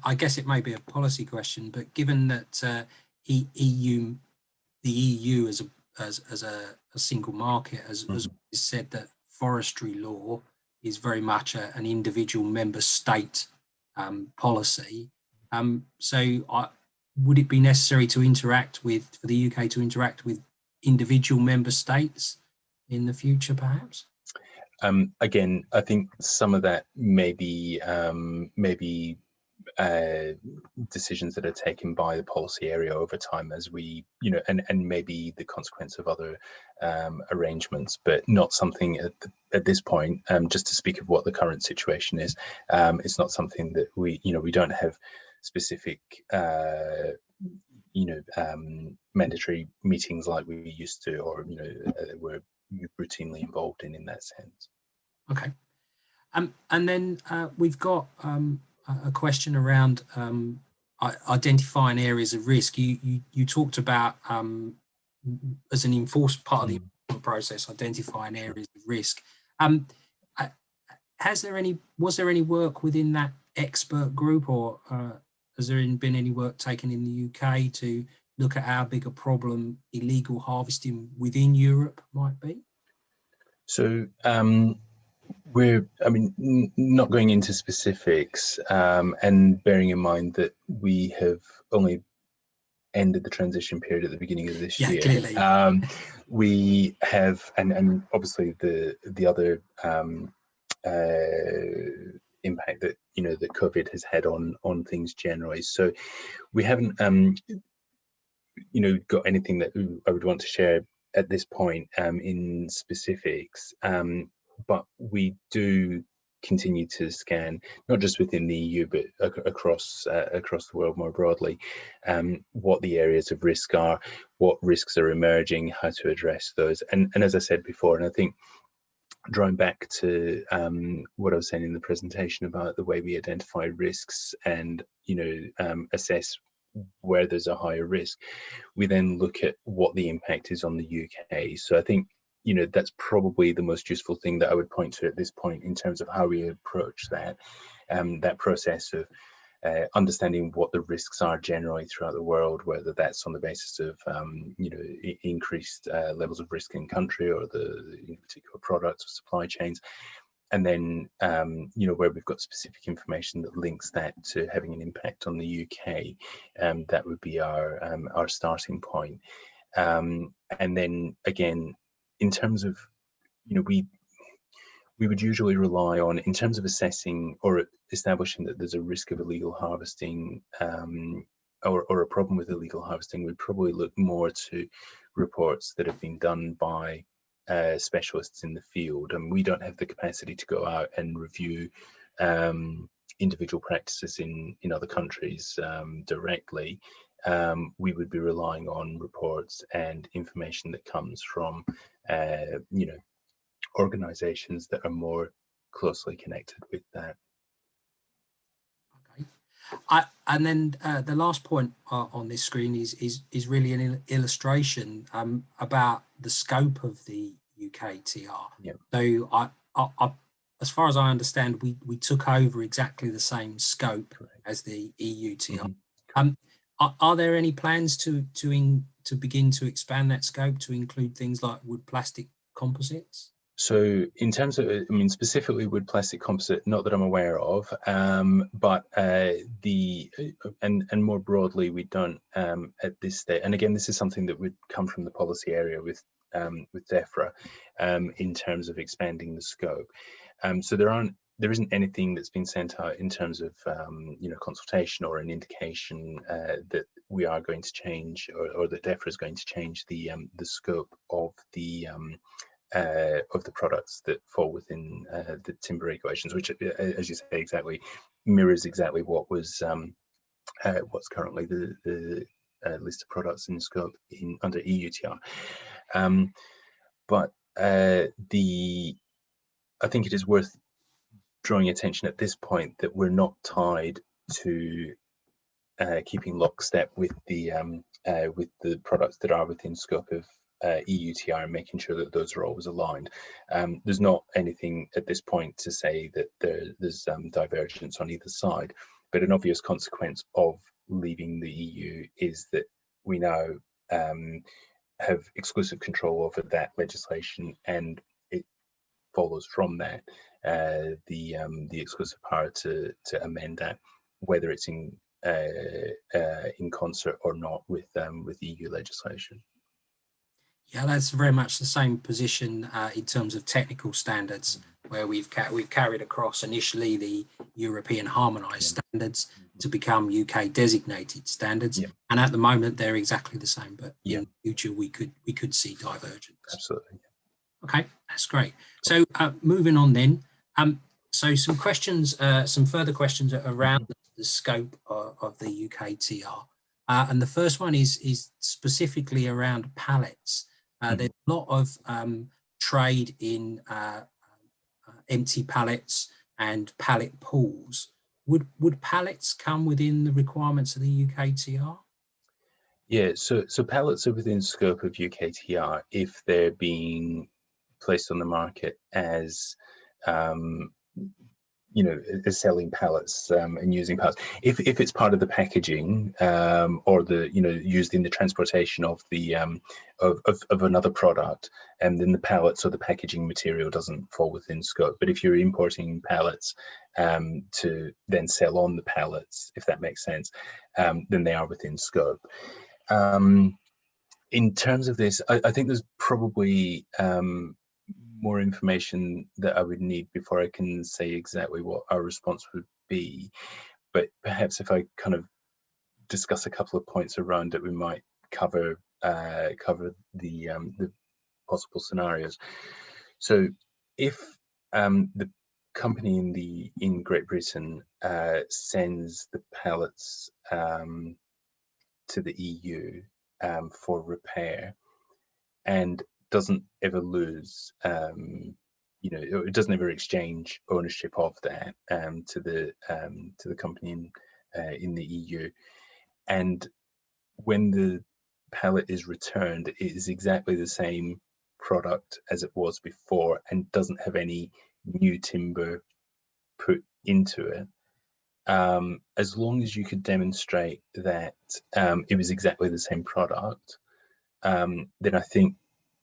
I guess it may be a policy question, but given that the EU as a single market has said that forestry law is very much an individual member state policy, so would it be necessary to interact with, for the UK to interact with individual member states in the future, perhaps? Again, I think some of that may be decisions that are taken by the policy area over time, as we, and maybe the consequence of other arrangements, but not something at this point. Just to speak of what the current situation is, it's not something that we don't have specific mandatory meetings like we used to, or we're routinely involved in that sense. Okay, and then we've got a question around identifying areas of risk. You talked about as an enforced part of the process, identifying areas of risk. Was there any work within that expert group, or has there been any work taken in the UK to look at how big a problem illegal harvesting within Europe might be? So not going into specifics, and bearing in mind that we have only ended the transition period at the beginning of this year. Clearly. We have, and obviously the other impact that that COVID has had on things generally. So we haven't got anything that I would want to share at this point in specifics, but we do continue to scan, not just within the EU, but across the world more broadly, what the areas of risk are, what risks are emerging, how to address those. And as I said before, and I think drawing back to what I was saying in the presentation about the way we identify risks and assess where there's a higher risk, we then look at what the impact is on the UK. So I think that's probably the most useful thing that I would point to at this point in terms of how we approach that process of understanding what the risks are generally throughout the world, whether that's on the basis of increased levels of risk in country or the particular products or supply chains, and then where we've got specific information that links that to having an impact on the UK, that would be our starting point. And then again, in terms of we would usually rely on, in terms of assessing or establishing that there's a risk of illegal harvesting or a problem with illegal harvesting, we'd probably look more to reports that have been done by specialists in the field, and we don't have the capacity to go out and review individual practices in other countries directly. We would be relying on reports and information that comes from organizations that are more closely connected with that. Okay. And then the last point on this screen is really an illustration about the scope of the UKTR. Yep. So I, as far as I understand, we took over exactly the same scope as the EUTR. Mm-hmm. Are there any plans to begin to expand that scope to include things like wood plastic composites? So in terms of, specifically wood plastic composite, not that I'm aware of, but and more broadly, we don't at this stage. And again, this is something that would come from the policy area with DEFRA in terms of expanding the scope. So there isn't anything that's been sent out in terms of consultation or an indication that we are going to change or that DEFRA is going to change the scope of the products that fall within the timber regulations, which, as you say, exactly mirrors exactly what was what's currently the list of products in scope under EUTR. But I think it is worth drawing attention at this point that we're not tied to keeping lockstep with the products that are within scope of EUTR and making sure that those are always aligned. There's not anything at this point to say that there's divergence on either side, but an obvious consequence of leaving the EU is that we now have exclusive control over that legislation, and it follows from that the exclusive power to amend that, whether it's in concert or not with EU legislation. Yeah, that's very much the same position in terms of technical standards, where we've carried across initially the European harmonised standards to become UK designated standards, and at the moment they're exactly the same. But in the future we could see divergence. Absolutely. Okay, that's great. So moving on then. So some questions, some further questions around the scope of the UKTR, and the first one is specifically around pallets. There's a lot of trade in empty pallets and pallet pools. would pallets come within the requirements of the UKTR? Yeah, so pallets are within scope of UKTR if they're being placed on the market as as selling pallets and using pallets. If it's part of the packaging or the used in the transportation of the of another product, and then the pallets or the packaging material doesn't fall within scope. But if you're importing pallets to then sell on the pallets, if that makes sense, then they are within scope. In terms of this, I think there's probably more information that I would need before I can say exactly what our response would be. But perhaps if I kind of discuss a couple of points around it, we might cover the possible scenarios. So if the company in Great Britain sends the pallets to the EU for repair and doesn't ever lose, it doesn't ever exchange ownership of that to the company in the EU, and when the pallet is returned, it is exactly the same product as it was before and doesn't have any new timber put into it. As long as you could demonstrate that it was exactly the same product, then I think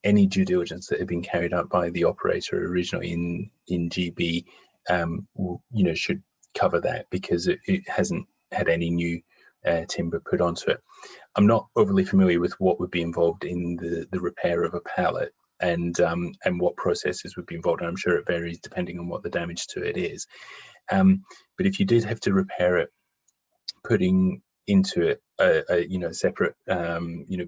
any due diligence that had been carried out by the operator originally in GB, should cover that, because it hasn't had any new timber put onto it. I'm not overly familiar with what would be involved in the repair of a pallet and what processes would be involved. I'm sure it varies depending on what the damage to it is. But if you did have to repair it, putting into it a separate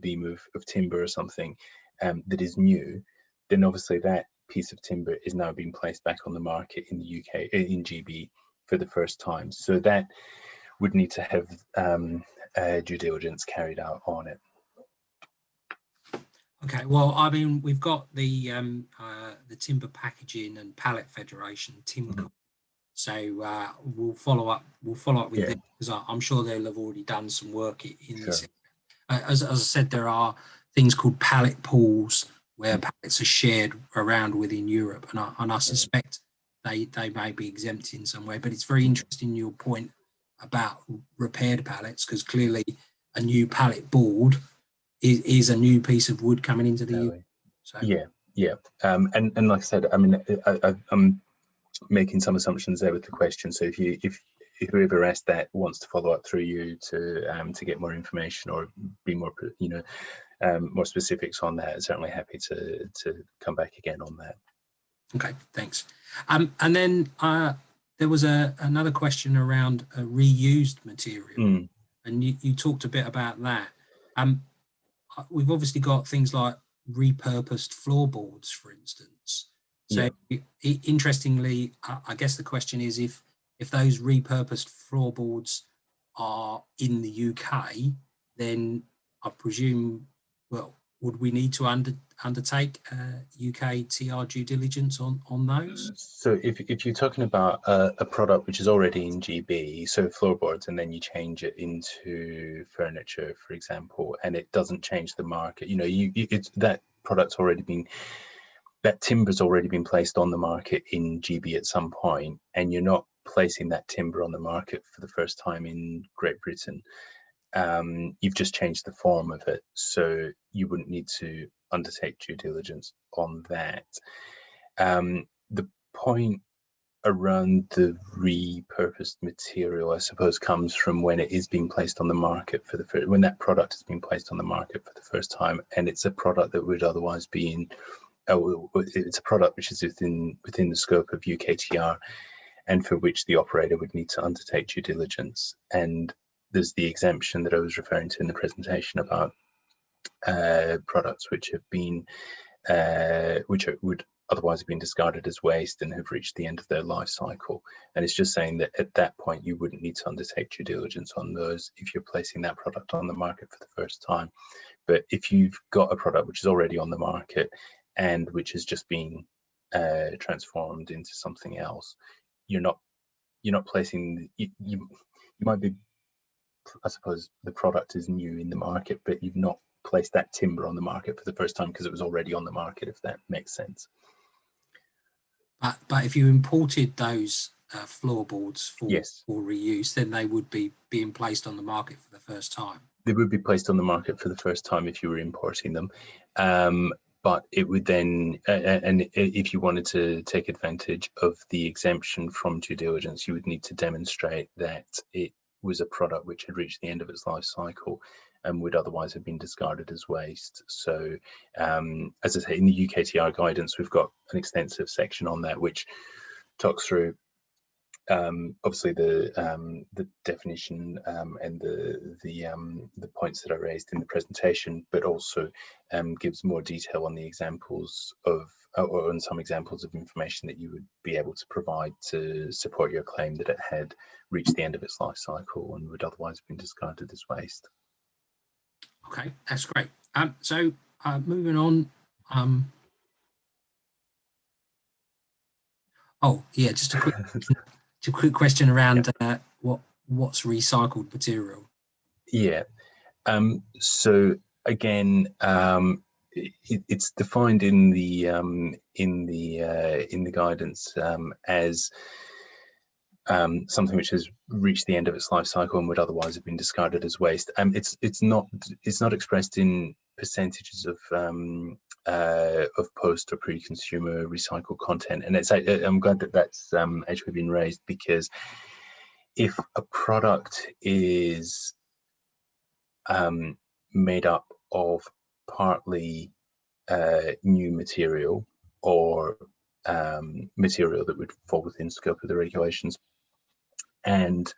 beam of timber or something that is new, then obviously that piece of timber is now being placed back on the market in the UK, in GB, for the first time. So that would need to have due diligence carried out on it. Okay, well, I mean, we've got the Timber Packaging and Pallet Federation, Timecodes. So we'll follow up with them, because I'm sure they'll have already done some work in this. As I said, there are things called pallet pools where pallets are shared around within Europe, and I suspect they may be exempt in some way. But it's very interesting, your point about repaired pallets, because clearly a new pallet board is a new piece of wood coming into the EU. So and like I said, I mean, I'm making some assumptions there with the question. So if whoever asked that wants to follow up through you to get more information or be more more specifics on that, certainly happy to come back again on that. Okay, thanks. And then there was another question around reused material, and you talked a bit about that. We've obviously got things like repurposed floorboards, for instance. So interestingly, I guess the question is, if those repurposed floorboards are in the UK, then I presume, well, would we need to undertake UKTR due diligence on those? So if you're talking about a product which is already in GB, so floorboards, and then you change it into furniture, for example, and it doesn't change the market, it's that product's already been, that timber's already been placed on the market in GB at some point, and you're not placing that timber on the market for the first time in Great Britain. You've just changed the form of it, so you wouldn't need to undertake due diligence on that. The point around the repurposed material, I suppose, comes from when it is being placed on the market for the first, when that product has been placed on the market for the first time, and it's a product that would otherwise be in, it's a product which is within the scope of UKTR, and for which the operator would need to undertake due diligence. And there's the exemption that I was referring to in the presentation about products which have been would otherwise have been discarded as waste and have reached the end of their life cycle. And it's just saying that at that point you wouldn't need to undertake due diligence on those if you're placing that product on the market for the first time. But if you've got a product which is already on the market and which has just been transformed into something else, you're not you're not placing, you might be, I suppose the product is new in the market, but you've not placed that timber on the market for the first time because it was already on the market, if that makes sense. But if you imported those floorboards for reuse, then they would be being placed on the market for the first time. They would be placed on the market for the first time if you were importing them. But it would then, and if you wanted to take advantage of the exemption from due diligence, you would need to demonstrate that it was a product which had reached the end of its life cycle and would otherwise have been discarded as waste. So as I say, in the UKTR guidance, we've got an extensive section on that, which talks through obviously the definition and the points that I raised in the presentation, but also gives more detail on the examples of, or on some examples of information that you would be able to provide to support your claim that it had reached the end of its life cycle and would otherwise have been discarded as waste. Okay, that's great. So moving on. Oh yeah, just a quick question around what's recycled material. Yeah. So again, it's defined in the guidance as something which has reached the end of its life cycle and would otherwise have been discarded as waste. It's not expressed in percentages of post or pre-consumer recycled content, and I'm glad that that's actually been raised, because if a product is made up of partly new material or material that would fall within scope of the regulations, and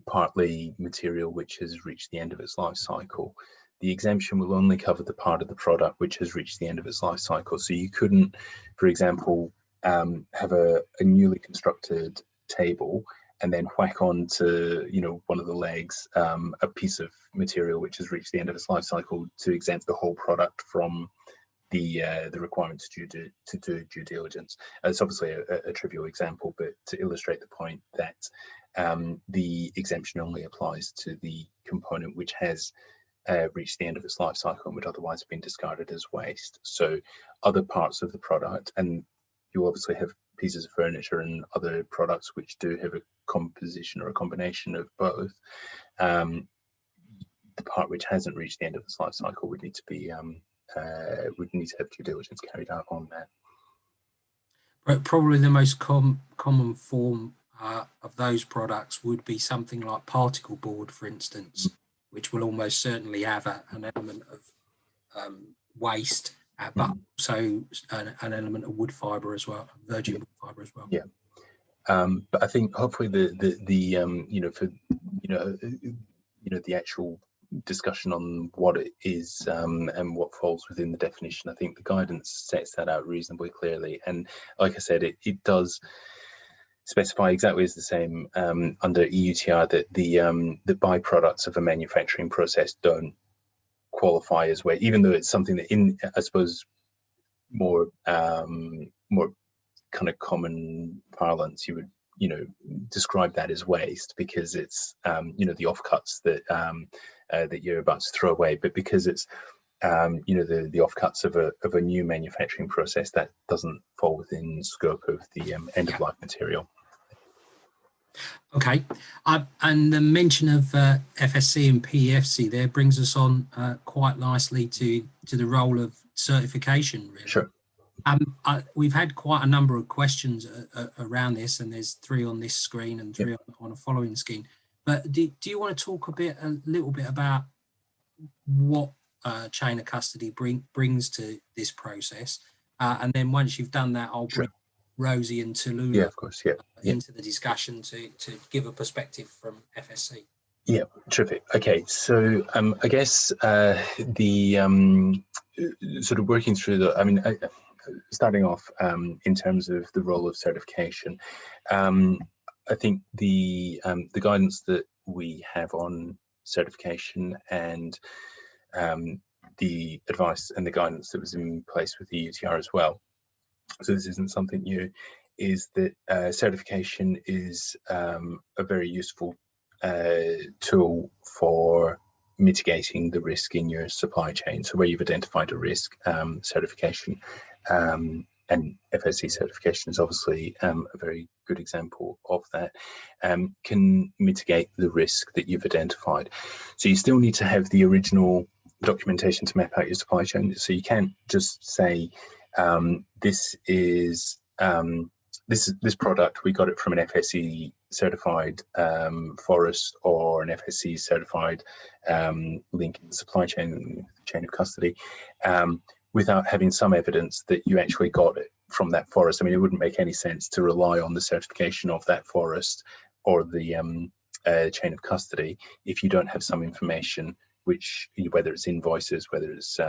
partly material which has reached the end of its life cycle, the exemption will only cover the part of the product which has reached the end of its life cycle. So you couldn't, for example, have a newly constructed table and then whack onto, you know, one of the legs a piece of material which has reached the end of its life cycle to exempt the whole product from the requirements to do due diligence. It's obviously a trivial example, but to illustrate the point that the exemption only applies to the component which has reached the end of its life cycle and would otherwise have been discarded as waste. So other parts of the product, and you obviously have pieces of furniture and other products which do have a composition or a combination of both, the part which hasn't reached the end of its life cycle would need to be would need to have due diligence carried out on that. But probably the most common form of those products would be something like particle board, for instance, which will almost certainly have an element of waste, but also an element of wood fibre as well, virgin wood fibre as well. Yeah. But I think hopefully the you know, for the actual discussion on what it is and what falls within the definition, I think the guidance sets that out reasonably clearly. And like I said, it does specify exactly as the same under EUTR that the byproducts of a manufacturing process don't qualify as waste, even though it's something that in, I suppose, more kind of common parlance, you would, you know, describe that as waste because it's you know, the offcuts that that you're about to throw away. But because it's you know, the offcuts of a new manufacturing process, that doesn't fall within scope of the end of life material. Okay, and the mention of FSC and PEFC there brings us on quite nicely to the role of certification, really. Sure. We've had quite a number of questions around this, and there's 3 on this screen and 3 on a following screen. But do you want to talk a little bit about what chain of custody brings to this process? And then once you've done that, I'll bring Rosie and Tallulah, yeah, of course, into the discussion to give a perspective from FSC. Yeah, terrific. Okay, so I guess the sort of working through the, I mean, starting off in terms of the role of certification, I think the guidance that we have on certification and the advice and the guidance that was in place with the EUTR as well. So this isn't something new, is that certification is a very useful tool for mitigating the risk in your supply chain. So where you've identified a risk, certification and FSC certification is obviously a very good example of that, can mitigate the risk that you've identified. So you still need to have the original documentation to map out your supply chain. So you can't just say, this product, we got it from an FSC certified forest or an FSC certified link in the supply chain of custody, without having some evidence that you actually got it from that forest. I mean, it wouldn't make any sense to rely on the certification of that forest or the chain of custody if you don't have some information, which, whether it's invoices, whether it's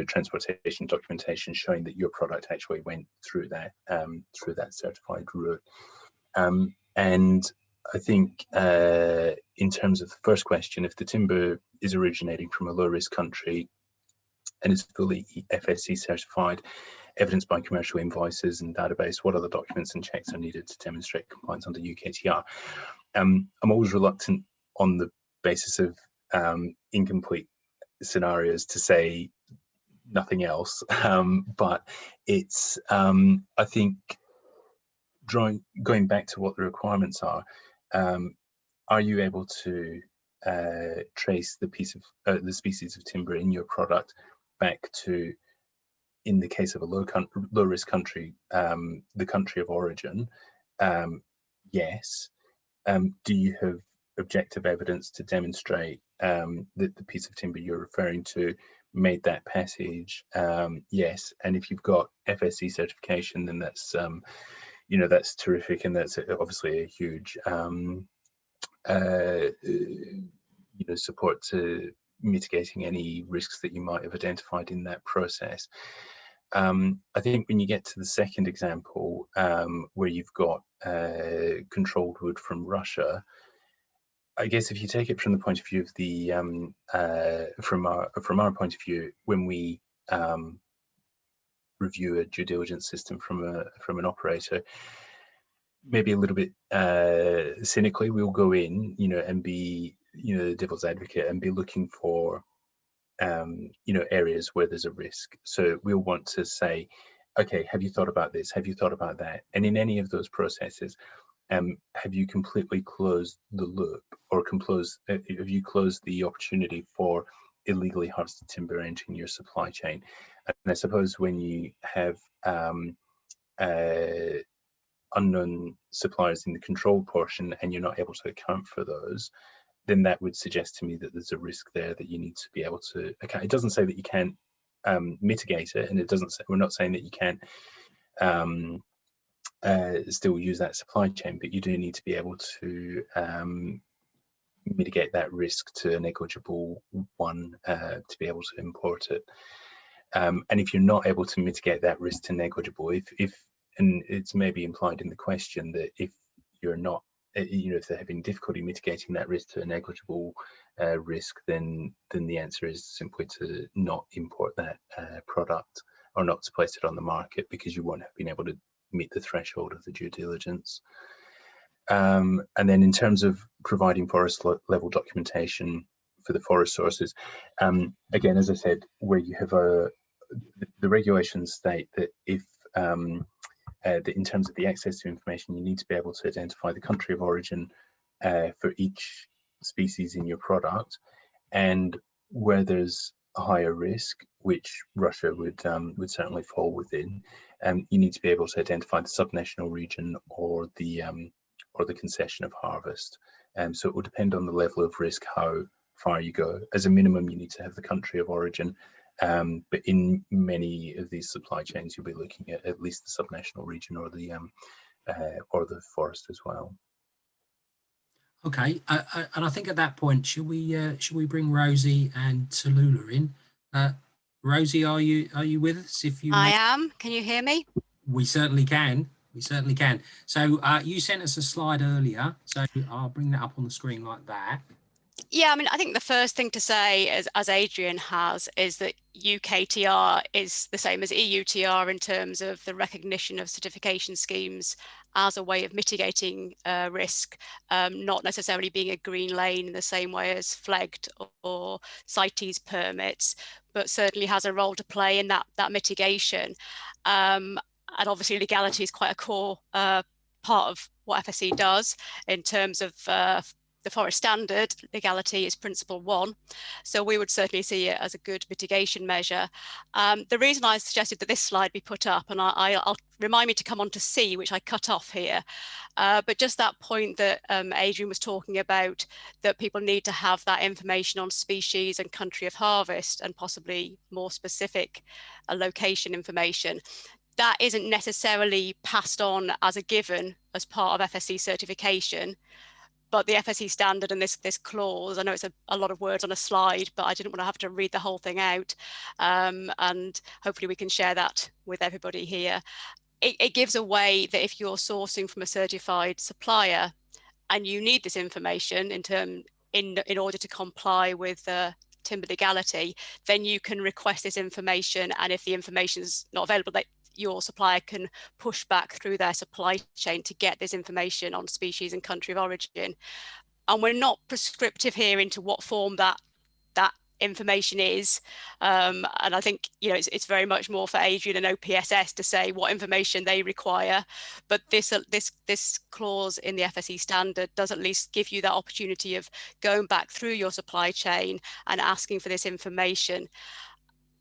transportation documentation showing that your product actually went through that certified route. And I think in terms of the first question, if the timber is originating from a low risk country and is fully FSC certified, evidenced by commercial invoices and database, what other documents and checks are needed to demonstrate compliance under UKTR? I'm always reluctant on the basis of incomplete scenarios to say nothing else, but it's I think going back to what the requirements are you able to trace the species of timber in your product back to, in the case of a low risk country, the country of origin? Yes. Do you have objective evidence to demonstrate that the piece of timber you're referring to made that passage? Yes. And if you've got FSC certification, then that's that's terrific, and that's obviously a huge support to mitigating any risks that you might have identified in that process. I think when you get to the second example, where you've got controlled wood from Russia, I guess if you take it from the point of view of the from our point of view, when we review a due diligence system from an operator, maybe a little bit cynically, we'll go in, and be the devil's advocate and be looking for areas where there's a risk. So we'll want to say, okay, have you thought about this? Have you thought about that? And in any of those processes, have you completely closed the loop, or have you closed the opportunity for illegally harvested timber entering your supply chain? And I suppose when you have unknown suppliers in the controlled portion and you're not able to account for those, then that would suggest to me that there's a risk there that you need to be able to account. It doesn't say that you can't mitigate it, and it doesn't say, we're not saying that you can't still use that supply chain, but you do need to be able to mitigate that risk to a negligible one to be able to import it. And if you're not able to mitigate that risk to negligible, and it's maybe implied in the question that if you're not, if they're having difficulty mitigating that risk to a negligible risk, then the answer is simply to not import that product, or not to place it on the market, because you won't have been able to meet the threshold of the due diligence. And then in terms of providing forest level documentation for the forest sources, again, as I said, where you have the regulations state that if that in terms of the access to information, you need to be able to identify the country of origin for each species in your product, and where there's a higher risk, which Russia would certainly fall within, you need to be able to identify the subnational region or the concession of harvest. So it will depend on the level of risk how far you go. As a minimum, you need to have the country of origin, but in many of these supply chains, you'll be looking at least the subnational region or the forest as well. Okay, and I think at that point, should we bring Rosie and Tallulah in? Rosie, are you with us? I am. Can you hear me? We certainly can. We certainly can. So you sent us a slide earlier, so I'll bring that up on the screen like that. Yeah, I mean, I think the first thing to say, as Adrian has, is that UKTR is the same as EUTR in terms of the recognition of certification schemes as a way of mitigating risk, not necessarily being a green lane in the same way as FLEGT or CITES permits, but certainly has a role to play in that mitigation. And obviously legality is quite a core part of what FSC does in terms of the forest standard. Legality is principle 1. So we would certainly see it as a good mitigation measure. The reason I suggested that this slide be put up, and I'll remind me to come on to C, which I cut off here, but just that point that Adrian was talking about, that people need to have that information on species and country of harvest and possibly more specific location information. That isn't necessarily passed on as a given as part of FSC certification. But the FSC standard and this clause, I know it's a lot of words on a slide, but I didn't want to have to read the whole thing out. And hopefully we can share that with everybody here. It gives a way that if you're sourcing from a certified supplier and you need this information in order to comply with timber legality, then you can request this information. And if the information is not available, your supplier can push back through their supply chain to get this information on species and country of origin. And we're not prescriptive here into what form that information is. And I think, you know, it's very much more for Adrian and OPSS to say what information they require. But this clause in the FSC standard does at least give you that opportunity of going back through your supply chain and asking for this information.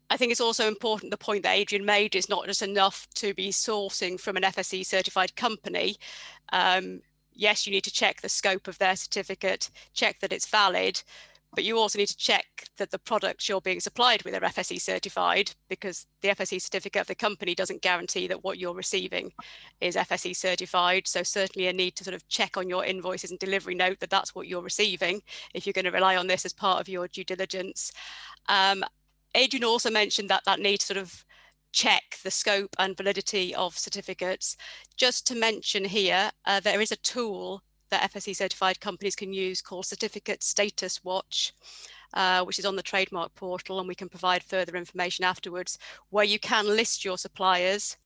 I think it's also important, the point that Adrian made, is not just enough to be sourcing from an FSC certified company. Yes, you need to check the scope of their certificate, check that it's valid, but you also need to check that the products you're being supplied with are FSC certified, because the FSC certificate of the company doesn't guarantee that what you're receiving is FSC certified. So certainly a need to sort of check on your invoices and delivery note that that's what you're receiving if you're going to rely on this as part of your due diligence. Adrian also mentioned that need to sort of check the scope and validity of certificates. Just to mention here, there is a tool that FSC certified companies can use called Certificate Status Watch, which is on the trademark portal, and we can provide further information afterwards, where you can list your suppliers,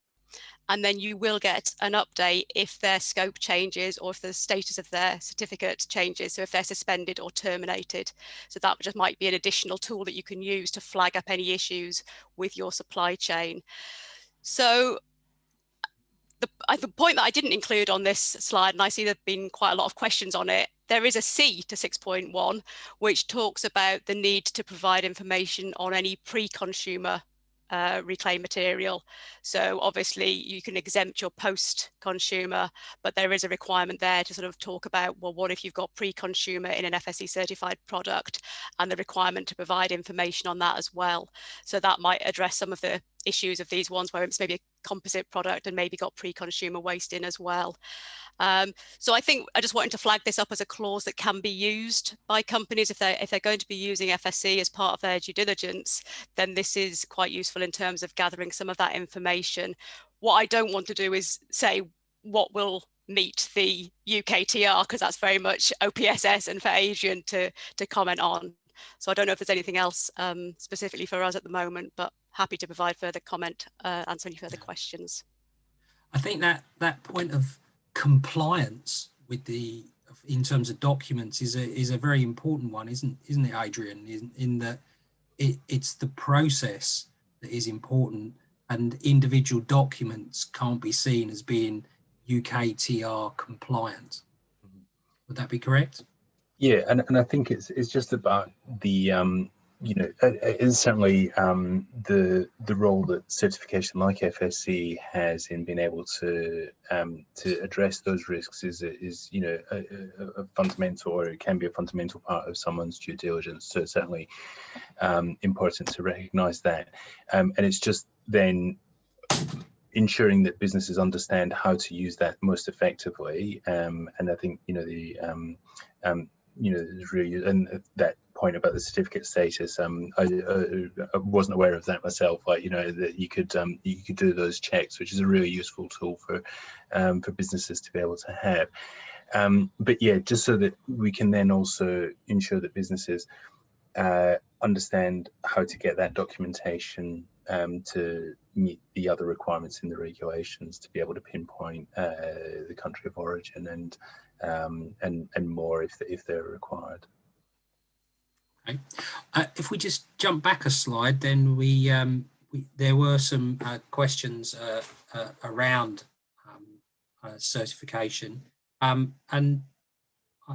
and then you will get an update if their scope changes or if the status of their certificate changes, so if they're suspended or terminated. So that just might be an additional tool that you can use to flag up any issues with your supply chain. So the point that I didn't include on this slide, and I see there have been quite a lot of questions on it, there is a C to 6.1, which talks about the need to provide information on any pre-consumer reclaimed material. So obviously you can exempt your post-consumer, but there is a requirement there to sort of talk about, well, what if you've got pre-consumer in an FSC certified product, and the requirement to provide information on that as well. So that might address some of the issues of these ones where it's maybe a composite product and maybe got pre-consumer waste in as well. So I think I just wanted to flag this up as a clause that can be used by companies if they're going to be using FSC as part of their due diligence. Then this is quite useful in terms of gathering some of that information. What I don't want to do is say what will meet the UKTR, because that's very much OPSS and for Adrian to comment on. So I don't know if there's anything else specifically for us at the moment, but happy to provide further comment, answer any further questions. I think that point of compliance with in terms of documents is a very important one, isn't it, Adrian? In that it's the process that is important, and individual documents can't be seen as being UKTR compliant. Would that be correct? Yeah, and I think it's just about the you know, it's certainly the role that certification like FSC has in being able to address those risks is you know, a fundamental, or it can be a fundamental part of someone's due diligence. So it's certainly important to recognise that, and it's just then ensuring that businesses understand how to use that most effectively. And I think, you know, you know, there's really, and that point about the certificate status, I wasn't aware of that myself. Like, you know, that you could do those checks, which is a really useful tool for businesses to be able to have. But yeah, just so that we can then also ensure that businesses understand how to get that documentation to meet the other requirements in the regulations, to be able to pinpoint the country of origin and more if they're required. Okay. If we just jump back a slide, then there were some questions around certification, and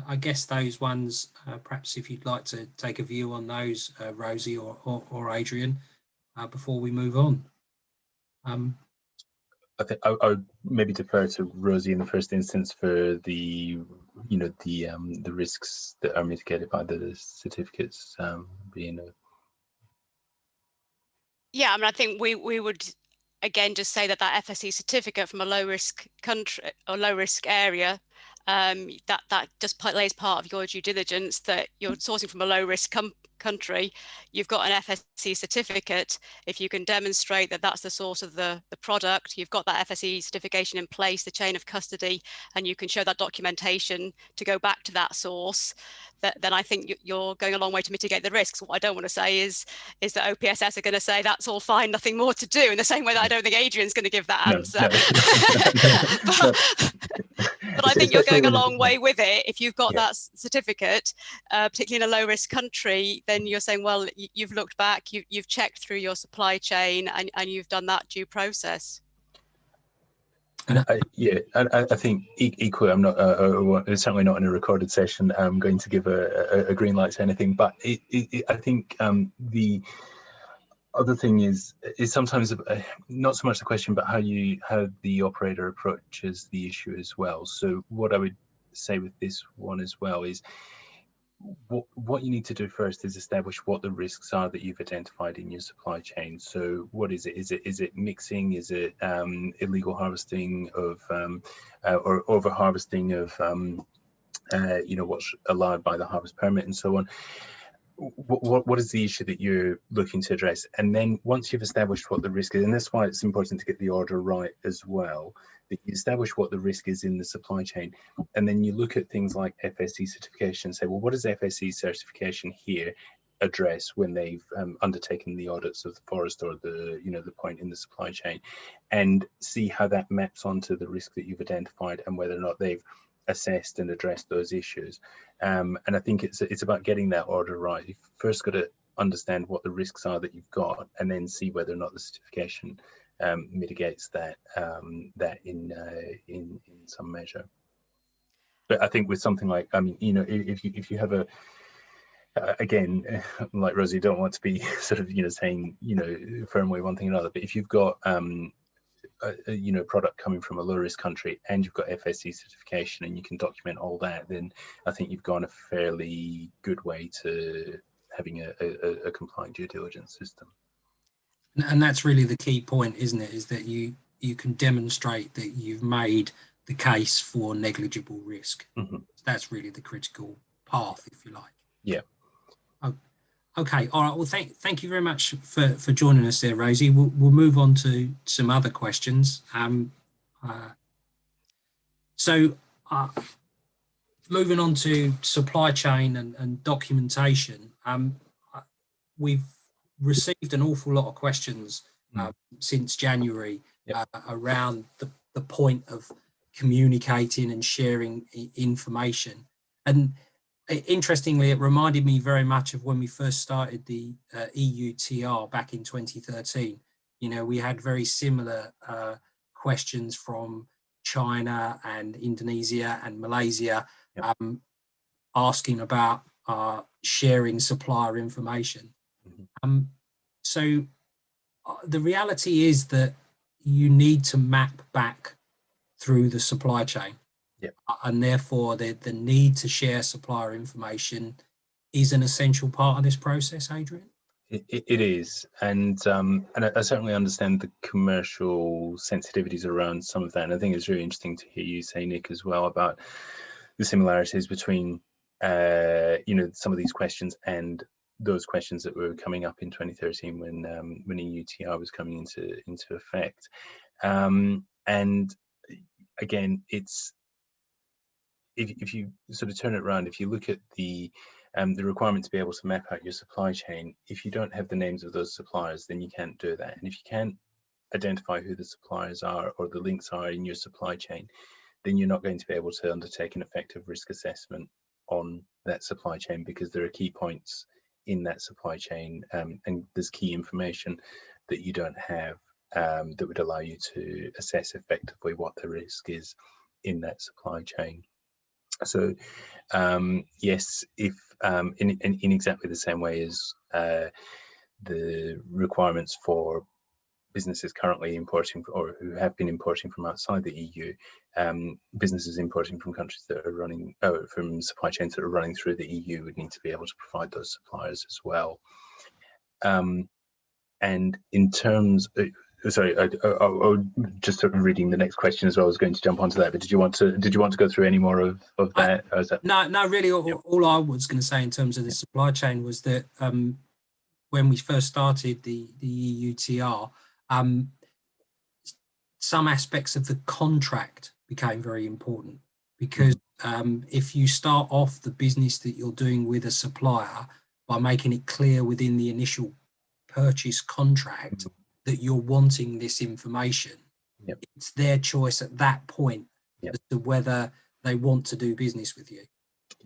I guess those ones, perhaps if you'd like to take a view on those, Rosie or Adrian, before we move on. I think I would maybe defer to Rosie in the first instance for the risks that are mitigated by the certificates being a... Yeah, I mean, I think we would again just say that FSC certificate from a low risk country or low risk area, that just plays part of your due diligence, that you're sourcing from a low risk country. You've got an FSC certificate. If you can demonstrate that that's the source of the product, you've got that FSC certification in place, the chain of custody, and you can show that documentation to go back to that source, then I think you're going a long way to mitigate the risks. What I don't want to say is that OPSS are going to say that's all fine, nothing more to do, in the same way that I don't think Adrian's going to give that answer. But I think you're going a long way with it. If you've got that certificate, particularly in a low risk country, then you're saying, well, you've looked back, you've checked through your supply chain, and you've done that due process. And I think equally, I'm not certainly not in a recorded session. I'm going to give a green light to anything, but I think the other thing is sometimes not so much the question, but how the operator approaches the issue as well. So what I would say with this one as well is what you need to do first is establish what the risks are that you've identified in your supply chain. So what is it? Is it mixing? Is it illegal harvesting of or over harvesting of what's allowed by the harvest permit and so on? What is the issue that you're looking to address? And then once you've established what the risk is, and that's why it's important to get the order right as well, that you establish what the risk is in the supply chain, and then you look at things like FSC certification and say, well, what does FSC certification here address when they've undertaken the audits of the forest or the the point in the supply chain, and see how that maps onto the risk that you've identified and whether or not they've assessed and addressed those issues. And I think it's about getting that order right. You've first got to understand what the risks are that you've got, and then see whether or not the certification mitigates that in some measure. But I think with something like, I mean, if you have a again, like Rosie, don't want to be sort of saying firmly one thing or another, but if you've got product coming from a low risk country and you've got FSC certification and you can document all that, then I think you've gone a fairly good way to having a compliant due diligence system. And that's really the key point, isn't it? Is that you can demonstrate that you've made the case for negligible risk. Mm-hmm. That's really the critical path, if you like. Yeah. Okay. All right. Well, thank you very much for joining us there, Rosie. We'll move on to some other questions. Moving on to supply chain and documentation, we've received an awful lot of questions since January around the point of communicating and sharing information. And interestingly, it reminded me very much of when we first started the EUTR back in 2013. We had very similar questions from China and Indonesia and Malaysia asking about sharing supplier information. So the reality is that you need to map back through the supply chain. And therefore the need to share supplier information is an essential part of this process, Adrian? It is, and I certainly understand the commercial sensitivities around some of that, and I think it's really interesting to hear you say, Nick, as well, about the similarities between some of these questions and those questions that were coming up in 2013 when EUTR was coming into effect. And again, it's if you sort of turn it around, if you look at the requirement to be able to map out your supply chain, if you don't have the names of those suppliers, then you can't do that. And if you can't identify who the suppliers are or the links are in your supply chain, then you're not going to be able to undertake an effective risk assessment on that supply chain, because there are key points in that supply chain, and there's key information that you don't have that would allow you to assess effectively what the risk is in that supply chain. So yes, if in exactly the same way as the requirements for businesses currently importing or who have been importing from outside the EU, businesses importing from countries that are running from supply chains that are running through the EU would need to be able to provide those suppliers as well. And in terms of, sorry, I just sort of reading the next question as well. I was going to jump onto that, but did you want to go through any more of that? No, really. All I was going to say in terms of the supply chain was that when we first started the EUTR, some aspects of the contract became very important, because if you start off the business that you're doing with a supplier by making it clear within the initial purchase contract that you're wanting this information, it's their choice at that point as to whether they want to do business with you.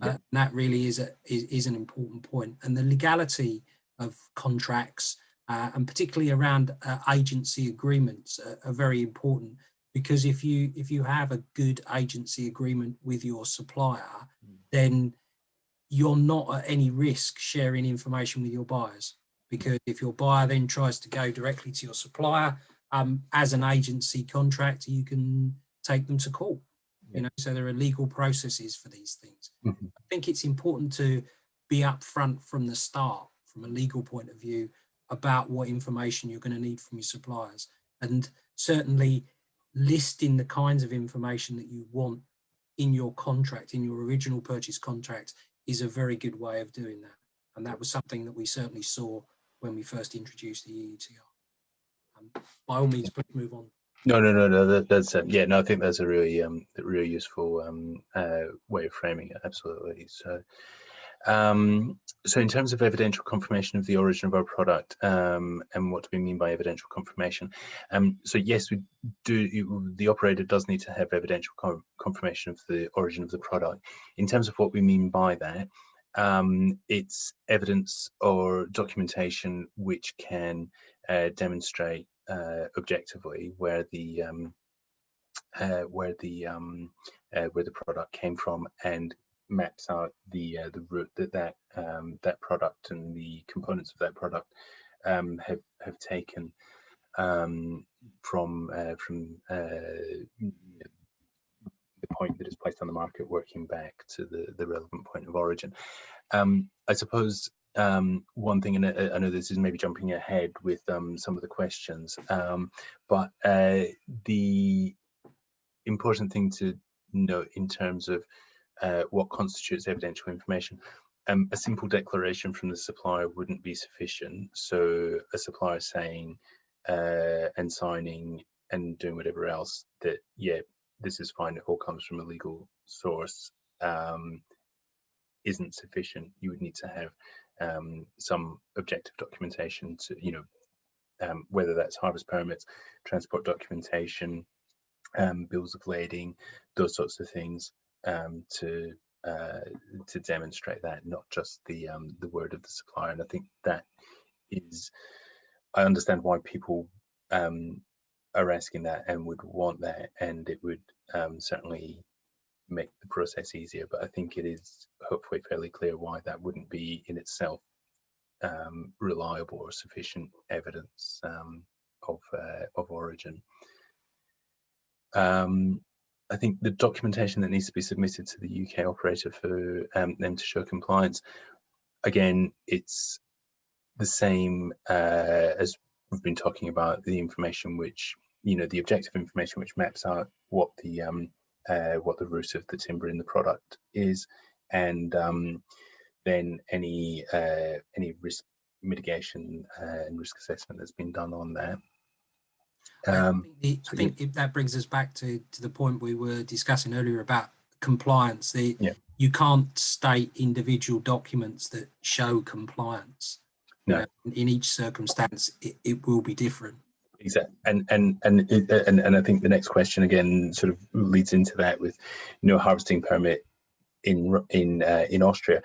And that really is an important point. And the legality of contracts, and particularly around agency agreements, are very important, because if you have a good agency agreement with your supplier, then you're not at any risk sharing information with your buyers, because if your buyer then tries to go directly to your supplier as an agency contract, you can take them to court. You know, so there are legal processes for these things. I think it's important to be upfront from the start, from a legal point of view, about what information you're going to need from your suppliers, and certainly listing the kinds of information that you want in your contract, in your original purchase contract, is a very good way of doing that. And that was something that we certainly saw when we first introduced the EUTR. By all means, please move on. No. That's yeah. No, I think that's a really really useful way of framing it. Absolutely. So, so in terms of evidential confirmation of the origin of our product, and what do we mean by evidential confirmation? So yes, we do. The operator does need to have evidential confirmation of the origin of the product. In terms of what we mean by that, it's evidence or documentation which can demonstrate objectively where the product came from, and maps out the route that product and the components of that product have taken from the point that is placed on the market, working back to the relevant point of origin. I suppose one thing, and I know this is maybe jumping ahead with some of the questions, but the important thing to note in terms of what constitutes evidential information, a simple declaration from the supplier wouldn't be sufficient. So a supplier saying and signing and doing whatever else that, yeah, this is fine, it all comes from a legal source, isn't sufficient. You would need to have some objective documentation to, you know, whether that's harvest permits, transport documentation, bills of lading, those sorts of things, to demonstrate that, not just the word of the supplier. And I think that is, I understand why people are asking that and would want that, and it would certainly make the process easier. But I think it is hopefully fairly clear why that wouldn't be in itself reliable or sufficient evidence of origin. I think the documentation that needs to be submitted to the UK operator for them to show compliance, again, it's the same as we've been talking about, the information which, you know, the objective information which maps out what the root of the timber in the product is, and then any risk mitigation and risk assessment that's been done on that. I think that brings us back to the point we were discussing earlier about compliance. Yeah. You can't state individual documents that show compliance. No. You know, in each circumstance, it will be different. Exactly, and I think the next question again sort of leads into that with no harvesting permit in Austria,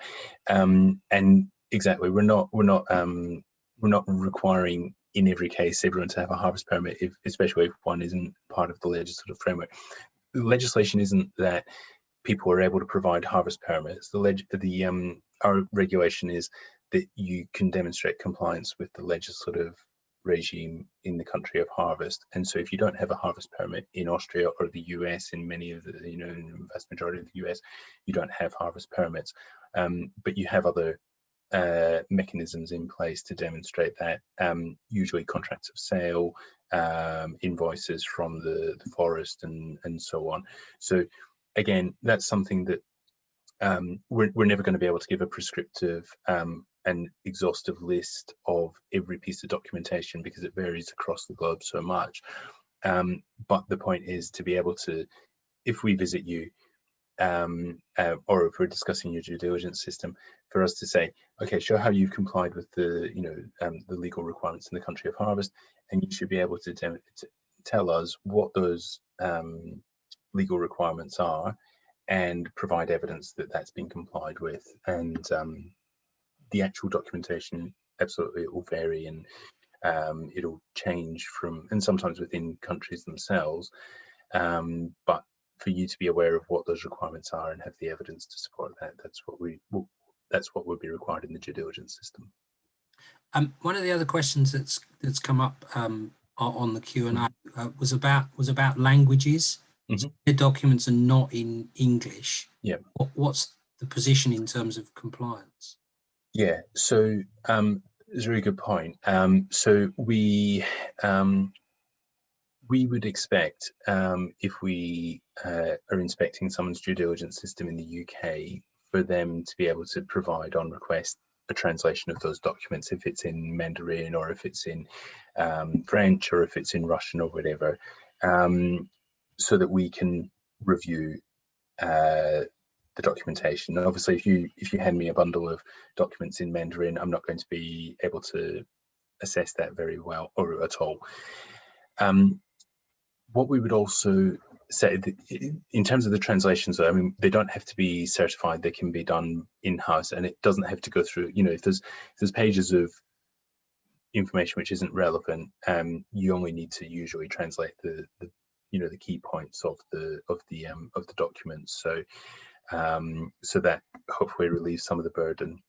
and exactly we're not requiring in every case everyone to have a harvest permit, especially if one isn't part of the legislative framework. The legislation isn't that people are able to provide harvest permits. Our regulation is that you can demonstrate compliance with the legislative regime in the country of harvest. And so if you don't have a harvest permit in Austria or the US, in many of the, in the vast majority of the US, you don't have harvest permits, but you have other mechanisms in place to demonstrate that, usually contracts of sale, invoices from the forest, and so on. So again, that's something that we're never going to be able to give a prescriptive and exhaustive list of every piece of documentation because it varies across the globe so much. But the point is to be able to, if we visit you, or if we're discussing your due diligence system, for us to say, okay, show how you've complied with the the legal requirements in the country of harvest, and you should be able to tell us what those legal requirements are and provide evidence that that's been complied with. And the actual documentation, absolutely, it will vary, and it'll change from, and sometimes within countries themselves, but for you to be aware of what those requirements are and have the evidence to support that, that's what would be required in the due diligence system. One of the other questions that's come up on the Q&A was about languages. Mm-hmm. The documents are not in English. Yeah. What's the position in terms of compliance? Yeah, so it's a really good point. So we would expect, if we are inspecting someone's due diligence system in the UK, for them to be able to provide on request a translation of those documents, if it's in Mandarin or if it's in French or if it's in Russian or whatever, so that we can review the documentation. And obviously, if you hand me a bundle of documents in Mandarin, I'm not going to be able to assess that very well or at all. What we would also say, in terms of the translations, I mean, they don't have to be certified. They can be done in-house, and it doesn't have to go through, if there's pages of information which isn't relevant, you only need to usually translate the key points of the documents. So so that hopefully relieves some of the burden.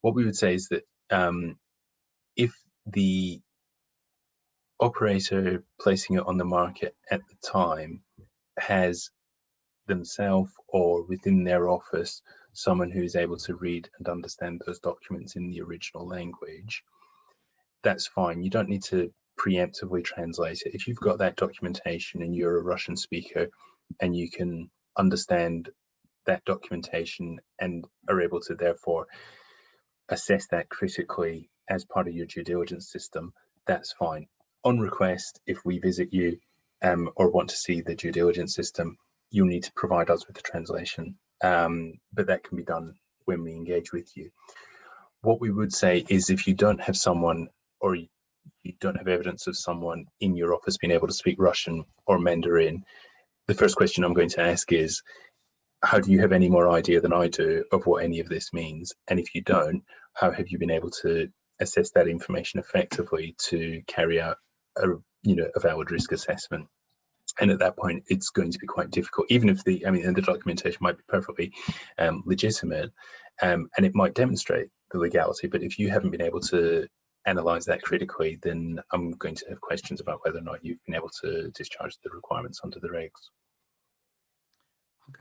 What we would say is that if the operator placing it on the market at the time has themselves or within their office someone who is able to read and understand those documents in the original language, that's fine. You don't need to preemptively translate it. If you've got that documentation and you're a Russian speaker and you can understand that documentation and are able to therefore assess that critically as part of your due diligence system, that's fine. On request, if we visit you or want to see the due diligence system, you'll need to provide us with the translation, but that can be done when we engage with you. What we would say is, if you don't have someone, or you don't have evidence of someone in your office being able to speak Russian or Mandarin, the first question I'm going to ask is, how do you have any more idea than I do of what any of this means? And if you don't, how have you been able to assess that information effectively to carry out a valid risk assessment? And at that point, it's going to be quite difficult, even if the documentation might be perfectly legitimate, and it might demonstrate the legality. But if you haven't been able to analyze that critically, then I'm going to have questions about whether or not you've been able to discharge the requirements under the regs.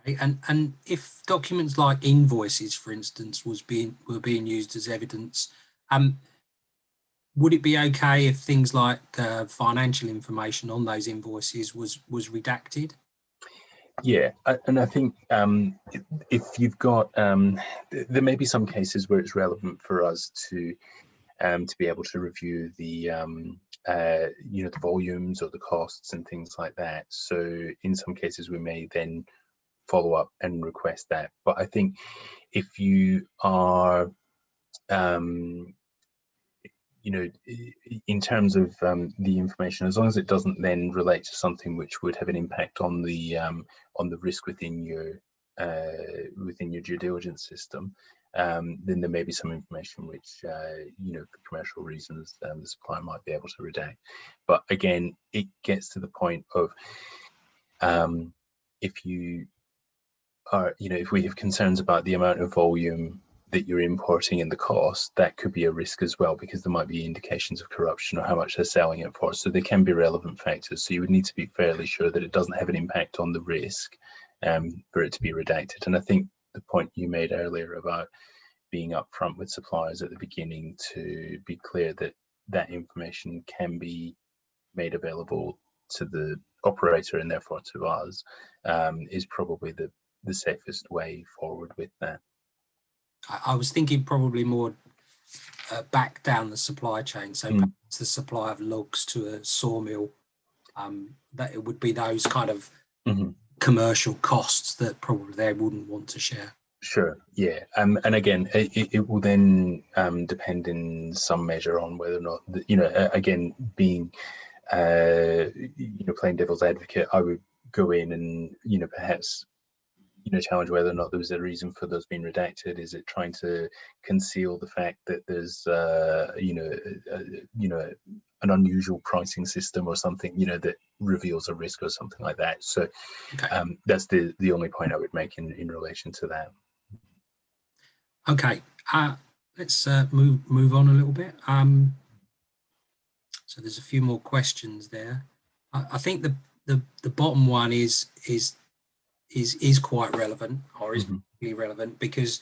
Okay, and if documents like invoices, for instance, were being used as evidence, would it be okay if things like financial information on those invoices was redacted? Yeah, and I think if you've got, there may be some cases where it's relevant for us to be able to review the the volumes or the costs and things like that. So in some cases, we may then follow up and request that. But I think if you are you know, in terms of the information, as long as it doesn't then relate to something which would have an impact on the risk within your due diligence system, then there may be some information which you know, for commercial reasons, the supplier might be able to redact. But again, it gets to the point of if you are, you know, if we have concerns about the amount of volume that you're importing and the cost, that could be a risk as well, because there might be indications of corruption or how much they're selling it for. So they can be relevant factors. So you would need to be fairly sure that it doesn't have an impact on the risk for it to be redacted. And I think the point you made earlier about being upfront with suppliers at the beginning to be clear that that information can be made available to the operator and therefore to us is probably the safest way forward with that. I was thinking probably more back down the supply chain. So perhaps the supply of logs to a sawmill, that it would be those kind of commercial costs that probably they wouldn't want to share. Sure, yeah. And again, it will then depend in some measure on whether or not, you know, again, being, you know, playing devil's advocate, I would go in and, you know, perhaps, you know, challenge whether or not there was a reason for those being redacted. Is it trying to conceal the fact that there's, you know, an unusual pricing system or something, you know, that reveals a risk or something like that? So that's the only point I would make in relation to that. Okay, let's move on a little bit. So there's a few more questions there. I think the bottom one is quite relevant, or is really relevant, because